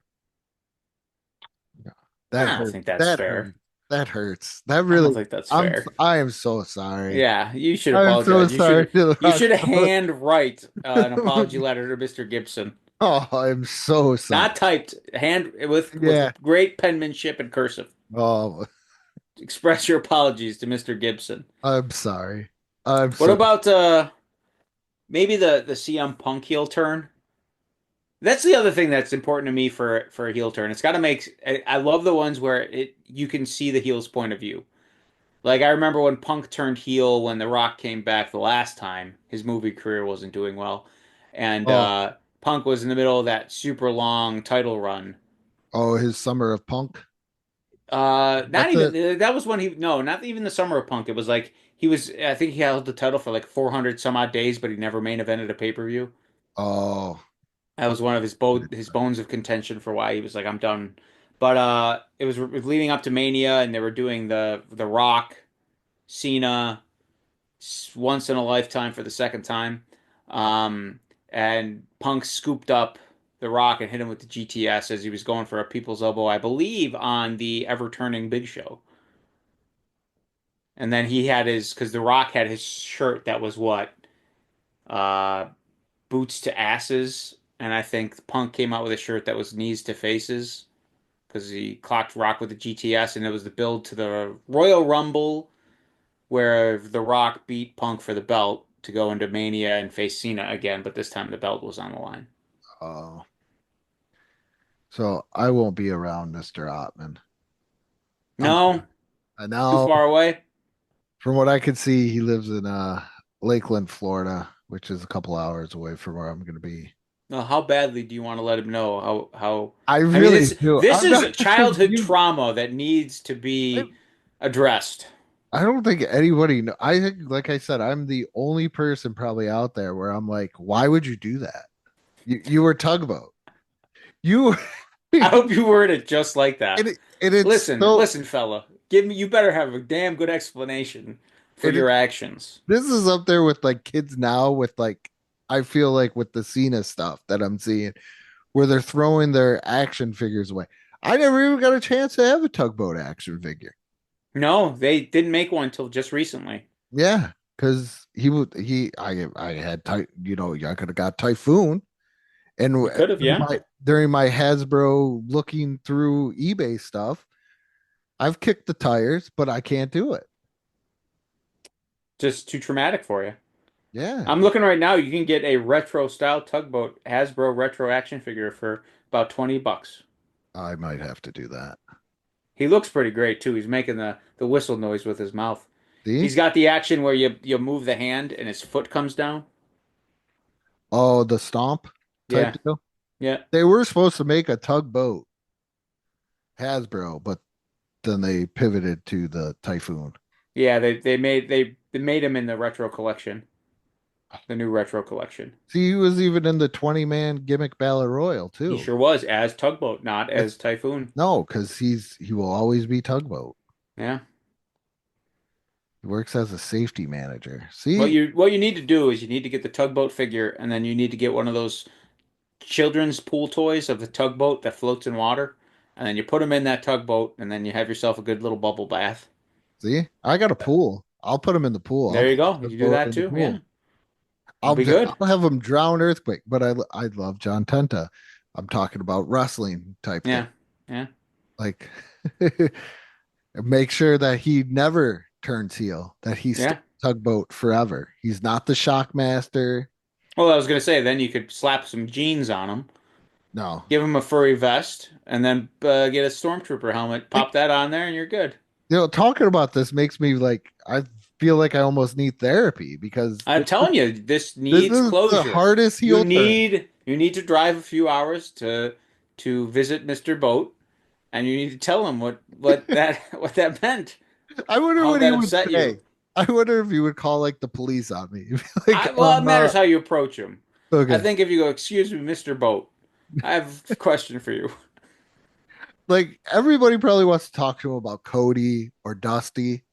Yeah. That I don't hurt. think that's That fair. hurt. That hurts. That I don't really think that's fair. I am so sorry. Yeah, you should I'm so apologize. sorry to the You Rock should Stars. hand write an apology letter to Mr. Gibson. Oh, I'm so sorry. Not typed, hand with Yeah. great penmanship and cursive. Oh, Express your apologies to Mr. Gibson. I'm sorry. I'm What so about maybe the CM Punk heel turn? That's the other thing that's important to me for a heel turn. It's got to make. I love the ones where you can see the heel's point of view. Like I remember when Punk turned heel when The Rock came back the last time. His movie career wasn't doing well, and oh Punk was in the middle of that super long title run. oh his summer of punk. Not That's it. even that was when he no, not even the summer of Punk. It was like he was. I think he held the title for like 400 some odd days, but he never main evented a pay-per-view. Oh, That was one of his bones of contention for why he was like, I'm done. But it was leading up to Mania, and they were doing the Rock, Cena, once in a lifetime for the second time. And Punk scooped up the Rock and hit him with the GTS as he was going for a people's elbow, I believe, on the ever turning Big Show. And then he had because the Rock had his shirt that was what uh, boots to asses, and I think Punk came out with a shirt that was knees to faces because he clocked Rock with the GTS, and it was the build to the Royal Rumble where The Rock beat Punk for the belt to go into Mania and face Cena again, but this time the belt was on the line. oh. So I won't be around Mr. Ottman. I'm No, I too know far away. from what I can see, he lives in Lakeland, Florida, which is a couple hours away from where I'm going to be. No, how badly do you want to let him know I I mean, really this do. this I'm is not childhood you. trauma that needs to I, be addressed. I don't think anybody know. I think, like I said, I'm the only person probably out there where I'm like, why would you do that? You were tugboat. You I hope you word it just like that. it's Listen, so listen, fella. Give me. You better have a damn good explanation for it your actions. this is up there with like kids now with like I feel like with the Cena stuff that I'm seeing where they're throwing their action figures away. I never even got a chance to have a tugboat action figure. No, they didn't make one until just recently. Yeah, because I had I could have got Typhoon, and You could have, yeah. during my Hasbro looking through eBay stuff, I've kicked the tires, but I can't do it. Just too traumatic for you. Yeah, I'm looking right now. You can get a retro style tugboat Hasbro retro action figure for about $20. I might have to do that. He looks pretty great too. He's making the whistle noise with his mouth. See? He's got the action where you move the hand and his foot comes down. Oh, the stomp type Yeah, deal. yeah, They were supposed to make a tugboat Hasbro, but then they pivoted to the Typhoon. yeah. They made him in the retro collection, the new retro collection. See, he was even in the 20-man gimmick battle royal He too. sure was as tugboat, not That's as typhoon. no, because he will always be tugboat. Yeah. He works as a safety manager. What See, you need to do is you need to get the tugboat figure, and then you need to get one of those children's pool toys of the tugboat that floats in water, and then you put them in that tugboat, and then you have yourself a good little bubble bath. see, I got a pool. I'll put him in the pool. I'll There you put go. the You do tugboat that in the too. Yeah, pool. it'll be good. I'll have him drown earthquake. But I love John Tenta. I'm talking about wrestling type thing. Yeah, yeah, Like make sure that he never turns heel. That he's still yeah. tugboat forever. He's not the shockmaster. Well, I was gonna say then you could slap some jeans on him, No, give him a furry vest, and then get a stormtrooper helmet, like pop that on there, and you're good. talking about this makes me like I feel like I almost need therapy because I'm telling you, this this needs is the closure. hardest heel turn. You need to drive a few hours to visit Mr. Boat, and you need to tell him what that what that meant, I wonder how what he that would upset you. say. I wonder if he would call like the police on me. Like, Well, it matters how you approach him. I okay. think if you go, "Excuse me, Mr. Boat, I have a question for you." Like everybody probably wants to talk to him about Cody or Dusty,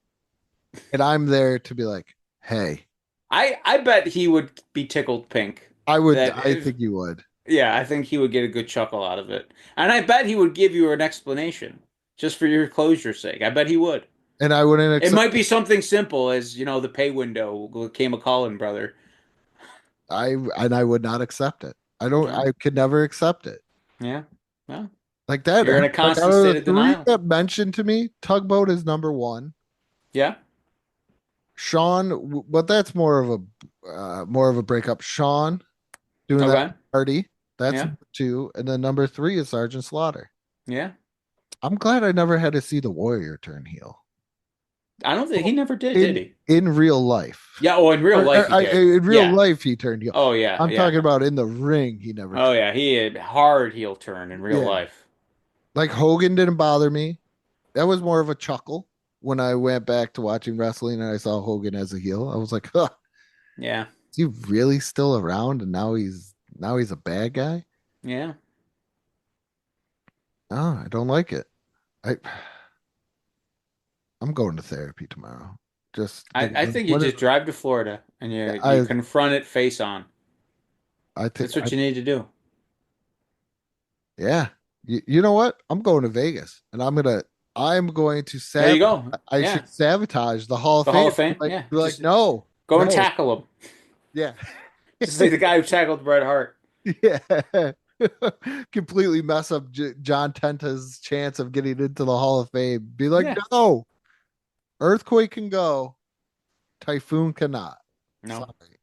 and I'm there to be like, hey, I bet he would be tickled pink. That I if, think you would. yeah, I think he would get a good chuckle out of it, and I bet he would give you an explanation just for your closure's sake. I bet he would. And I wouldn't It accept might be something simple as, the pay window came a calling, brother. I would not accept it. No. I could never accept it. Yeah. Well, Like that, you're in a like out constant of state the of three denial. that mentioned to me, Tugboat is number one. Yeah. Sean, but that's more of a breakup. Sean doing that Okay. party. That's Yeah. number two, and then number three is Sergeant Slaughter. Yeah. I'm glad I never had to see the Warrior turn heel I don't think he never did he? in real life. Yeah. Oh, in real life he did. In real Yeah. life, he turned heel. Oh, yeah. I'm Yeah. talking about in the ring. He never. Oh, yeah. He had hard heel turn in real Yeah, life. like Hogan didn't bother me. That was more of a chuckle when I went back to watching wrestling and I saw Hogan as a heel. I was like, huh, Yeah. is he really still around? And now he's a bad guy. Yeah. Oh, I don't like it. I I'm going to therapy tomorrow. Just I because think you what just drive to Florida and you I confront it face on. I think That's what you need to do. yeah. You know what? I'm going to Vegas and I'm going to There you go. I Yeah. should sabotage the Hall of The Fame. Hall of Fame. Yeah. Be like, Just no, go and no, tackle him. yeah, Just like the guy who tackled Bret Hart. yeah. Completely mess up John Tenta's chance of getting into the Hall of Fame. Be like, Yeah. no, Earthquake can go, Typhoon cannot. No. Sorry.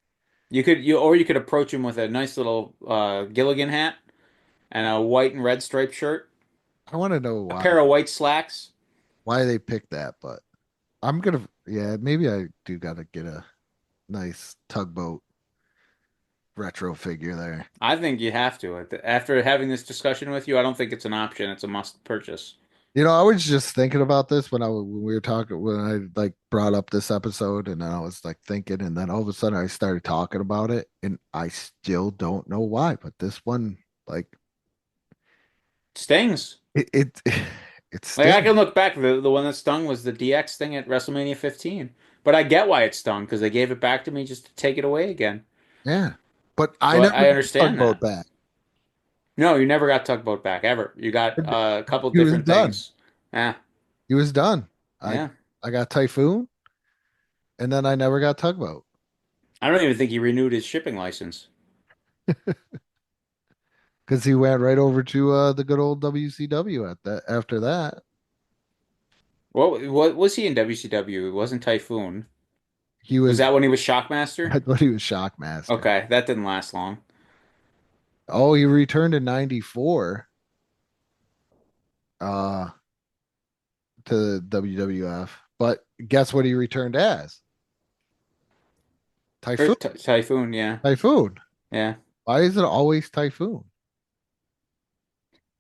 You could approach him with a nice little Gilligan hat and a white and red striped shirt, I want to know a pair of white slacks. why they picked that, but I'm gonna yeah, maybe I do gotta get a nice tugboat retro figure there. I think you have to. After having this discussion with you, I don't think it's an option. It's a must purchase. I was just thinking about this when we were talking when I like brought up this episode, and then I was like thinking, and then all of a sudden I started talking about it, and I still don't know why, but this one like Stings. it it's Like I still can look back. The one that stung was the DX thing at WrestleMania 15. But I get why it stung because they gave it back to me just to take it away again. yeah, but I So never I got understand tugboat that. back. No, you never got tugboat back ever. You got a couple He was different done. things. Yeah, He was done. I yeah. I got Typhoon, and then I never got Tugboat I don't even think he renewed his shipping license. because he went right over to the good old WCW at that after that. What was he in WCW? It wasn't Typhoon. He Was was that when he was I Shockmaster? thought he was Shockmaster. Okay, that didn't last long. Oh, he returned in '94 uh to WWF. But guess what he returned as? Or Typhoon. Typhoon, yeah, Typhoon. yeah. Why is it always Typhoon?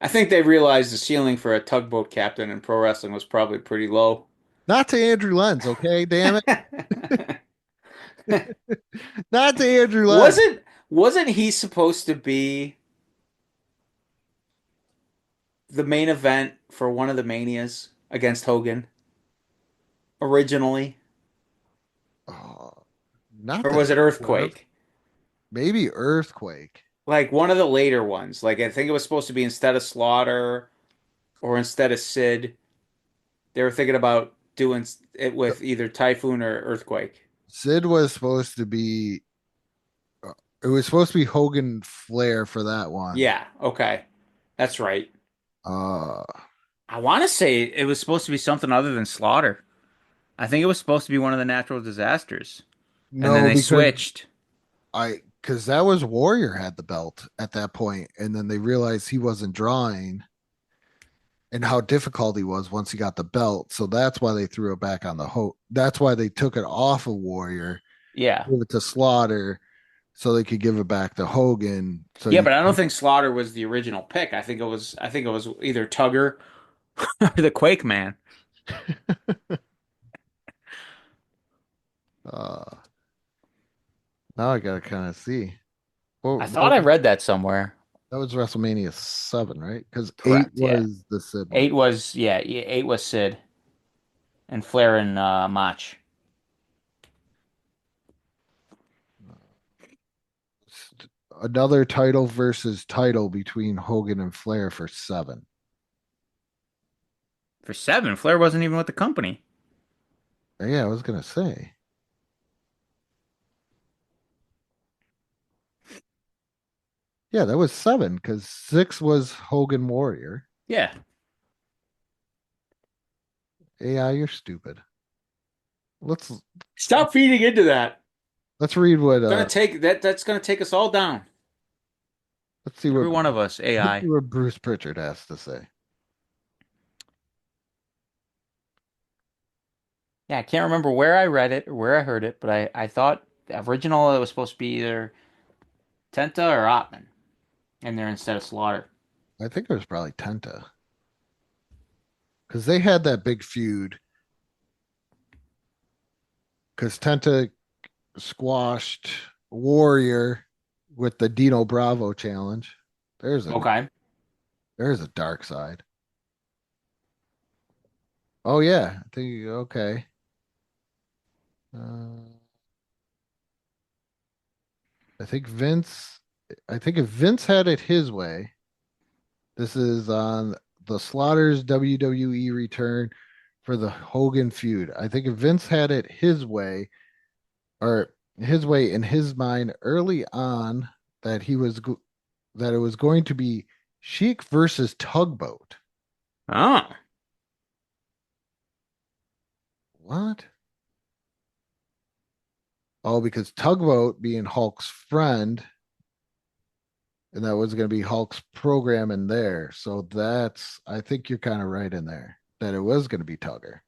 I think they realized the ceiling for a tugboat captain in pro wrestling was probably pretty low. Not to Andrew Lenz, okay? Damn it. Not to Andrew Lenz. Wasn't he supposed to be the main event for one of the Manias against Hogan originally? Oh, not Or that was it I'm aware of. Earthquake? Maybe Earthquake. Like one of the later ones. Like I think it was supposed to be instead of Slaughter or instead of Sid, they were thinking about doing it with either Typhoon or Earthquake. Sid was supposed to be uh, it was supposed to be Hogan Flair for that one. Yeah, okay. That's right. Uh I want to say it was supposed to be something other than Slaughter. I think it was supposed to be one of the natural disasters. And then no, they because switched. because that was Warrior had the belt at that point, and then they realized he wasn't drawing and how difficult he was once he got the belt. So that's why they threw it back on the that's why they took it off of Warrior, Yeah. gave it to Slaughter so they could give it back to Hogan. So Yeah, you but I don't think Slaughter was the original pick. I think it was either Tugger or the Quake Man. uh now I gotta kind of see. I Well, thought I read that somewhere. that was WrestleMania 7, right? Because 8 Correct, yeah. was the Sid one. Eight was yeah, eight was Sid and Flair and Mach. Another title versus title between Hogan and Flair for 7. For 7, Flair wasn't even with the company. Yeah, I was gonna say. Yeah, that was 7 because 6 was Hogan Warrior. Yeah. AI, you're stupid. Let's Stop feeding into that. let's read what Gonna take that's gonna take us all down. let's see Every what one of us, let's see AI. what Bruce Pritchard has to say. Yeah, I can't remember where I read it or where I heard it, but I thought the original it was supposed to be either Tenta or Ottman in there instead of Slaughter. I think it was probably Tenta because they had that big feud because Tenta squashed Warrior with the Dino Bravo challenge. There's a Okay. there's a dark side. Oh yeah, I think okay. Uh, I think Vince. I think if Vince had it his way, this is on the Slaughter's WWE return for the Hogan feud. I think if Vince had it his way, or his way in his mind early on, that that it was going to be Sheik versus Tugboat. Oh. What? Oh, because Tugboat being Hulk's friend, and that was going to be Hulk's program in there. So that's, I think you're kind of right in there that it was going to be Tugger.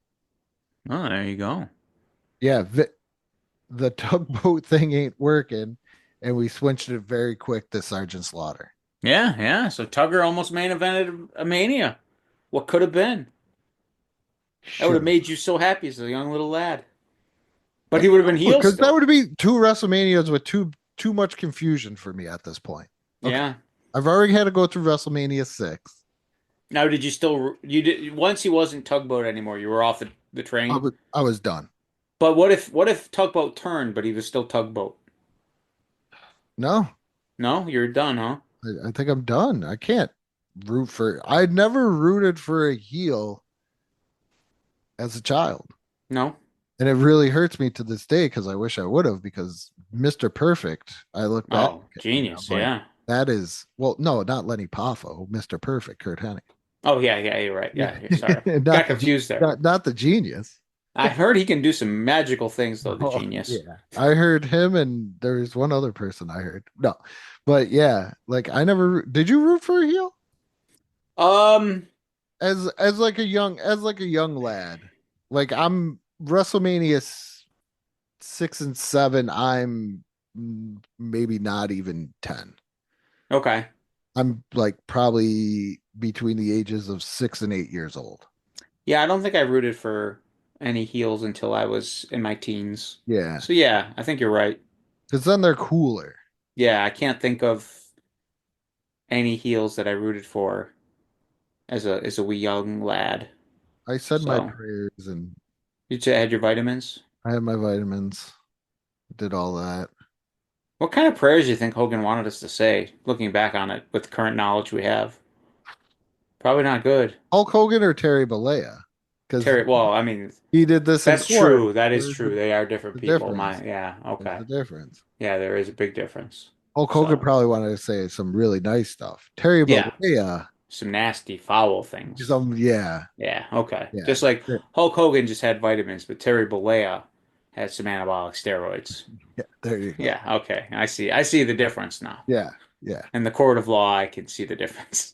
Oh, there you go. Yeah, the Tugboat thing ain't working, and we switched it very quick to Sergeant Slaughter. Yeah, yeah. So Tugger almost main evented a Mania. What could have been? That would have Should made you so happy as a young little lad. But he would have been heel because that still. would be 2 WrestleManias with too much confusion for me at this point. Okay. Yeah. I've already had to go through WrestleMania 6. Now, did you still you did once he wasn't Tugboat anymore? You were off the train. I was done. But what if Tugboat turned, but he was still Tugboat? No, No, you're done, huh? I think I'm done. I can't root for. I'd never rooted for a heel as a child. No. And it really hurts me to this day because I wish I would have, because Mr. Perfect, I look back Oh, and I'm genius. like, Yeah. that is, well, no, not Lenny Poffo, Mr. Perfect, Kurt Hennig. Oh, yeah, yeah, you're right. Yeah. Yeah, sorry. Got Not the confused there. not the genius. I've heard he can do some magical things, though, the Oh, genius. yeah. I heard him and there's one other person I heard. No. But yeah, like I never did you root for a heel? Um, As like a young lad. Like I'm WrestleMania 6 and 7, I'm maybe not even 10. okay. I'm like probably between the ages of 6 and 8 years old. Yeah, I don't think I rooted for any heels until I was in my teens. Yeah. So yeah, I think you're right. Because then they're cooler. Yeah, I can't think of any heels that I rooted for as a wee young lad. I said my So prayers and you had your vitamins. I had my vitamins, did all that. What kind of prayers do you think Hogan wanted us to say, looking back on it with the current knowledge we have? Probably not good. Hulk Hogan or Terry Bollea? Because Terry, well, I mean, he did this in that's court. true. That is There's true. They are different the people. difference. Yeah, There's okay. the difference. Yeah, there is a big difference. Hulk Hogan So, probably wanted to say some really nice stuff. Terry yeah, Bollea, some nasty, foul things. yeah, Yeah, okay. yeah, Just like Hulk Hogan just had vitamins, but Terry Bollea had some anabolic steroids. yeah. There you go. Yeah, okay. I see. I see the difference now. Yeah, yeah. In the court of law, I can see the difference.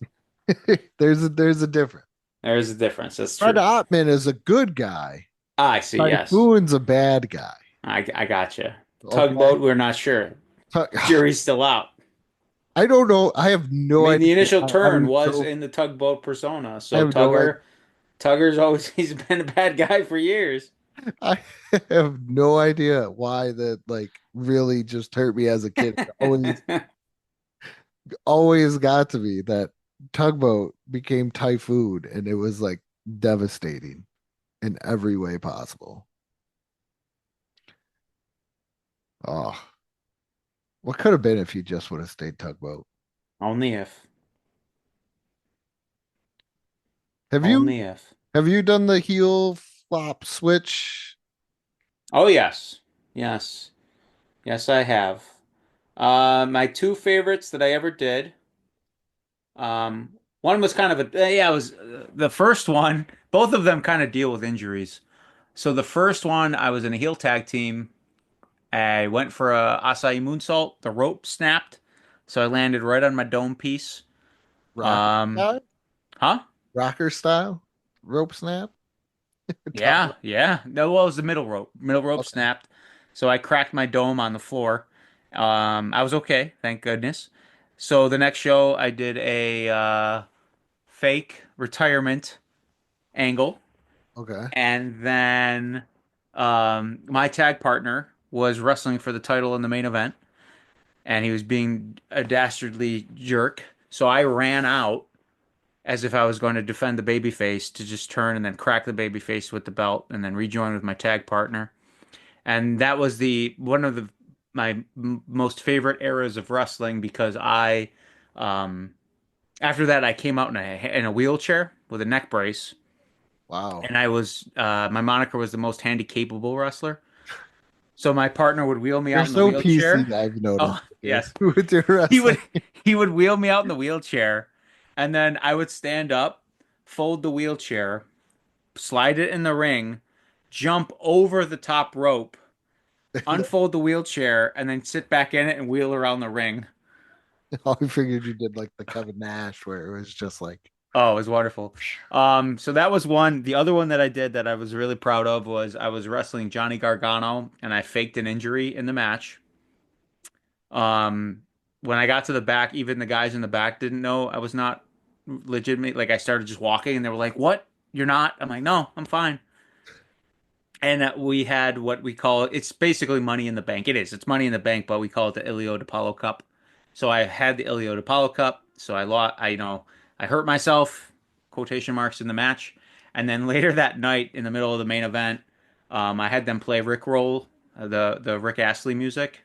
There's a difference. There is a difference. That's Fred true. Ottman is a good guy. I see. Yes. Typhoon's a bad guy. I gotcha. Okay. Tugboat, we're not sure. Jury's still out. I don't know. I have I no mean, idea. the initial turn I'm was so in the tugboat persona. I So have no idea. Tugger's always he's been a bad guy for years. I have no idea why that like really just hurt me as a kid. It always got to me that Tugboat became Typhoon and it was like devastating in every way possible. Oh, what could have been if he just would have stayed Tugboat? Only if. Have you Only if. have you done the heel flop switch? Oh yes. Yes. Yes, I have. My two favorites that I ever did. One was kind of yeah, it was the first one. Both of them kind of deal with injuries. So the first one, I was in a heel tag team. I went for a acai moonsault. The rope snapped, so I landed right on my dome piece. Rocker Um, style? huh? Rocker style? Rope snap? Yeah, yeah. No, well, it was the middle rope. Middle rope Okay. snapped, so I cracked my dome on the floor. I was okay, thank goodness. So the next show, I did a fake retirement angle, Okay. and then my tag partner was wrestling for the title in the main event, and he was being a dastardly jerk. So I ran out as if I was going to defend the babyface to just turn and then crack the babyface with the belt and then rejoin with my tag partner. And that was the one of the my most favorite eras of wrestling because I um after that I came out in a wheelchair with a neck brace Wow. and I was my moniker was the most handy capable wrestler. So my partner would wheel me You're out in the so PC, wheelchair. I've noticed Oh, yes. with your He wrestling. would he would wheel me out in the wheelchair, and then I would stand up, fold the wheelchair, slide it in the ring, jump over the top rope, unfold the wheelchair, and then sit back in it and wheel around the ring. I figured you did like the Kevin Nash where it was just like, Oh, it was wonderful. So that was one. The other one that I did that I was really proud of was I was wrestling Johnny Gargano, and I faked an injury in the match. Um, when I got to the back, even the guys in the back didn't know I was not legitimate. Like I started just walking, and they were like, "What? You're not?" I'm like, "No, I'm fine." And we had what we call it's basically Money in the Bank. It is. It's Money in the Bank, but we call it the Ilio DiPaolo Cup. So I had the Ilio DiPaolo Cup. So I lost. I hurt myself, quotation marks in the match, and then later that night in the middle of the main event, I had them play Rick Roll, the Rick Astley music.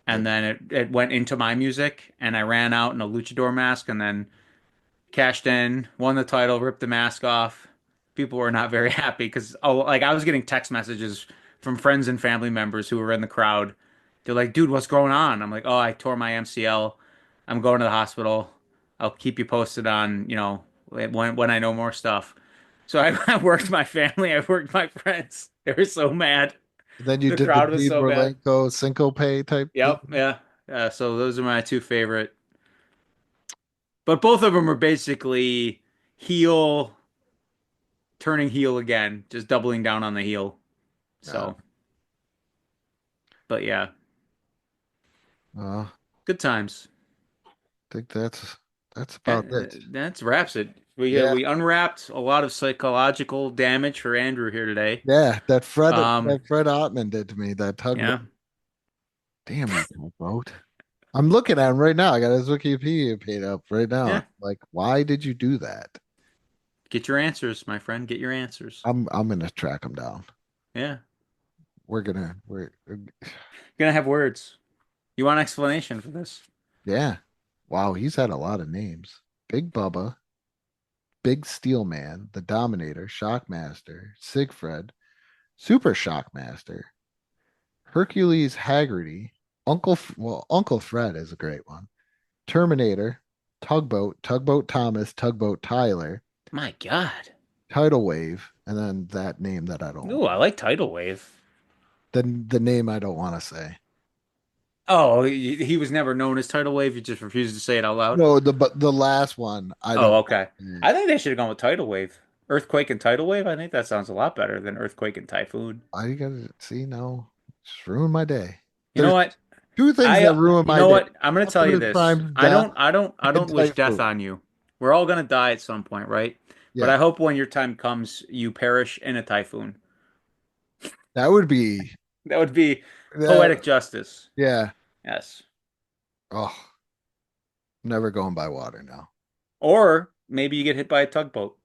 and then it went into my music, and I ran out in a luchador mask, and then cashed in, won the title, ripped the mask off. People were not very happy because like I was getting text messages from friends and family members who were in the crowd. They're like, "Dude, what's going on?" I'm like, "Oh, I tore my MCL. I'm going to the hospital. I'll keep you posted on, when I know more stuff." So I worked my family, I worked my friends. They were so mad. Then you The did the crowd was Dean so bad. Orlenko syncope type thing. Yep, yeah. So those are my two favorite. But both of them are basically heel turning heel again, just doubling down on the heel. Yeah. So, but yeah, I good times. think that's about it. That's wraps it. Yeah. We unwrapped a lot of psychological damage for Andrew here today. Yeah. Um, That Fred Ottman did to me, that tugboat. yeah, Damn you, tugboat. I'm looking at him right now. I got his Wikipedia page up right now. yeah. I'm like, why did you do that? Get your answers, my friend. Get your answers. I'm gonna track him down. Yeah, We're gonna have words. You want an explanation for this? yeah. Wow, he's had a lot of names. Big Bubba, Big Steel Man, the Dominator, Shockmaster, Siegfried, Super Shockmaster, Hercules Haggerty, Uncle Fred is a great one. Terminator, Tugboat Thomas, Tugboat Tyler, My God. Tidal Wave, and then that name that I don't Ooh, I like Tidal Wave. the name I don't want to say. Oh, he was never known as Tidal Wave. You just refused to say it out loud. No, the last one I Oh, don't. okay. I think they should have gone with Tidal Wave. Earthquake and Tidal Wave. I think that sounds a lot better than Earthquake and Typhoon. I gotta see no, just ruined my day. You know There's what? two things that ruin You my know day. what? I'm gonna tell you Optimus this. Prime's death I and don't wish death Typhoon. on you. We're all gonna die at some point, right? But Yeah, I hope when your time comes, you perish in a typhoon. that would be That would be that. poetic justice. Yeah. Yes. Oh, never going by water now. Or maybe you get hit by a tugboat.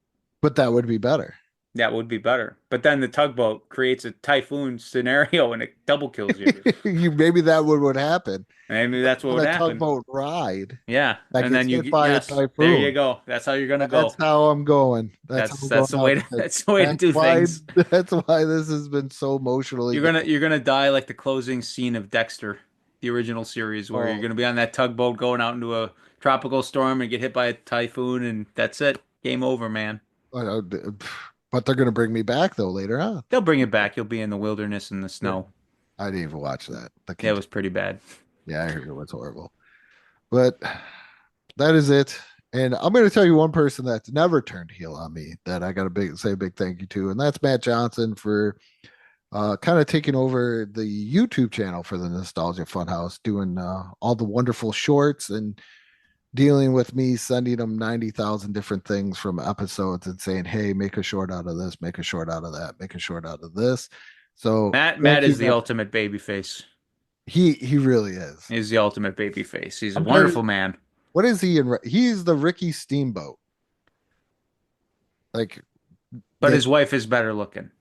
But that would be better. That would be better. But then the tugboat creates a typhoon scenario and it double kills you. Maybe that would happen. Maybe that's what On would a happen. tugboat ride Yeah. that And then gets you hit by a yes, typhoon. there you go. That's how you're gonna go. That's how I'm going. That's how I'm That's the going way out to today. that's the way to do why, things. That's why this has been so emotionally. You're gonna die like the closing scene of Dexter, the original series, where you're Oh. gonna be on that tugboat going out into a tropical storm and get hit by a typhoon, and that's it. Game over, man. But they're gonna bring me back though later on. They'll bring it back. You'll be in the wilderness in the snow. I didn't even watch that. Yeah, it was pretty bad. Yeah, I heard it was horrible. But that is it. And I'm going to tell you one person that's never turned heel on me that I got to say a big thank you to, and that's Matt Johnson for kind of taking over the YouTube channel for the Nostalgia Funhouse, doing all the wonderful shorts and dealing with me sending them 90,000 different things from episodes and saying, "Hey, make a short out of this, make a short out of that, make a short out of this." So Matt is the ultimate baby face. he really is. He's the ultimate baby face. He's a I'm wonderful man. What is he in? He's the Ricky Steamboat. Like, But his wife is better looking.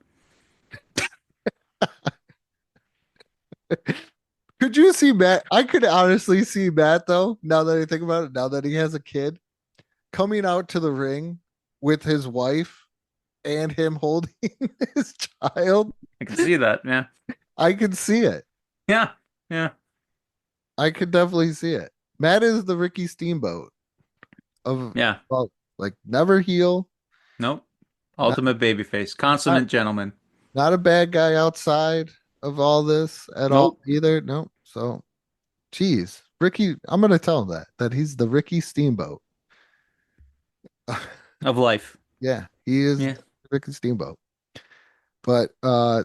could you see Matt? I could honestly see Matt though. Now that I think about it, now that he has a kid, coming out to the ring with his wife and him holding his child. I can see that. Yeah. I could see it. Yeah. Yeah. I could definitely see it. Matt is the Ricky Steamboat of Yeah. well, like never heel, Nope. Ultimate baby face. Consummate gentleman. not a bad guy outside of all this at all Nope. either. No. So, geez, Ricky, I'm gonna tell him that he's the Ricky Steamboat. Of life. Yeah, he is Yeah. Ricky Steamboat. But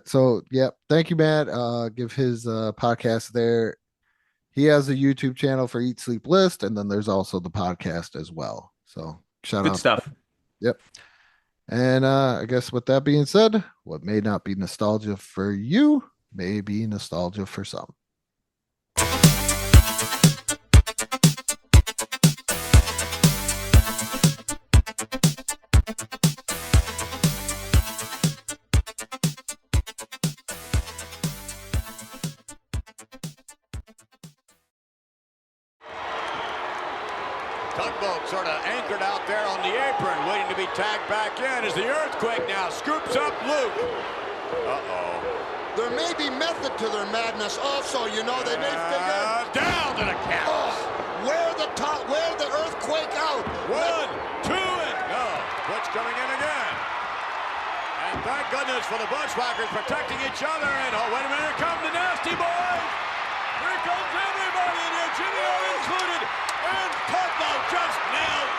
so yeah, thank you, Matt. Give his podcast there. He has a YouTube channel for Eat Sleep List, and then there's also the podcast as well. So shout Good out. stuff. Yep. And I guess with that being said, what may not be nostalgia for you may be nostalgia for some. Tugboat sort of anchored out there on the apron, waiting to be tagged back in as the Earthquake now scoops up Luke. Uh-oh. There may be method to their madness also, you know. They may figure... Down to the cactus. Wear the Earthquake out. 1, 2, and go. Butch coming in again. And thank goodness for the Bushwhackers protecting each other. And oh, wait a minute, here come the Nasty Boys. Here comes everybody in here, Jimmy Hart included. And Tugboat just nailed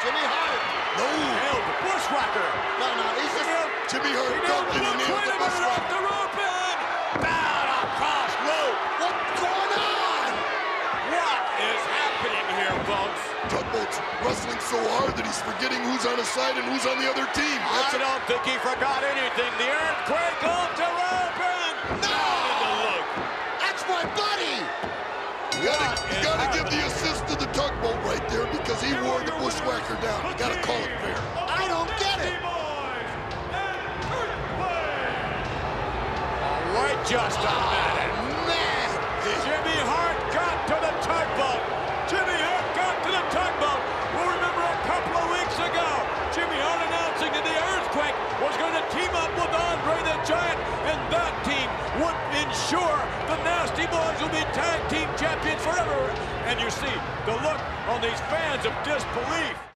Jimmy Hart. No. Nailed the Bushwhacker. No, he's just... Jimmy Hart nailed the Bushwhacker. The rope in. Down across Luke. What's going on? What is happening here, folks? Tugboat's wrestling so hard that he's forgetting who's on his side and who's on the other team. I don't think he forgot anything. The Earthquake off the rope and down into Luke. That's my buddy. You gotta give the assist to the Tugboat right there because he wore the Bushwhacker down. You gotta call it fair. I don't get it. Right just on that. Man. Jimmy Hart got to the Tugboat. Jimmy Hart got to the Tugboat. We'll remember a couple of weeks ago, Jimmy Hart announcing that the Earthquake was going to team up with Andre the Giant, and that team would ensure the Nasty Boys will be tag team champions forever. And you see the look on these fans of disbelief.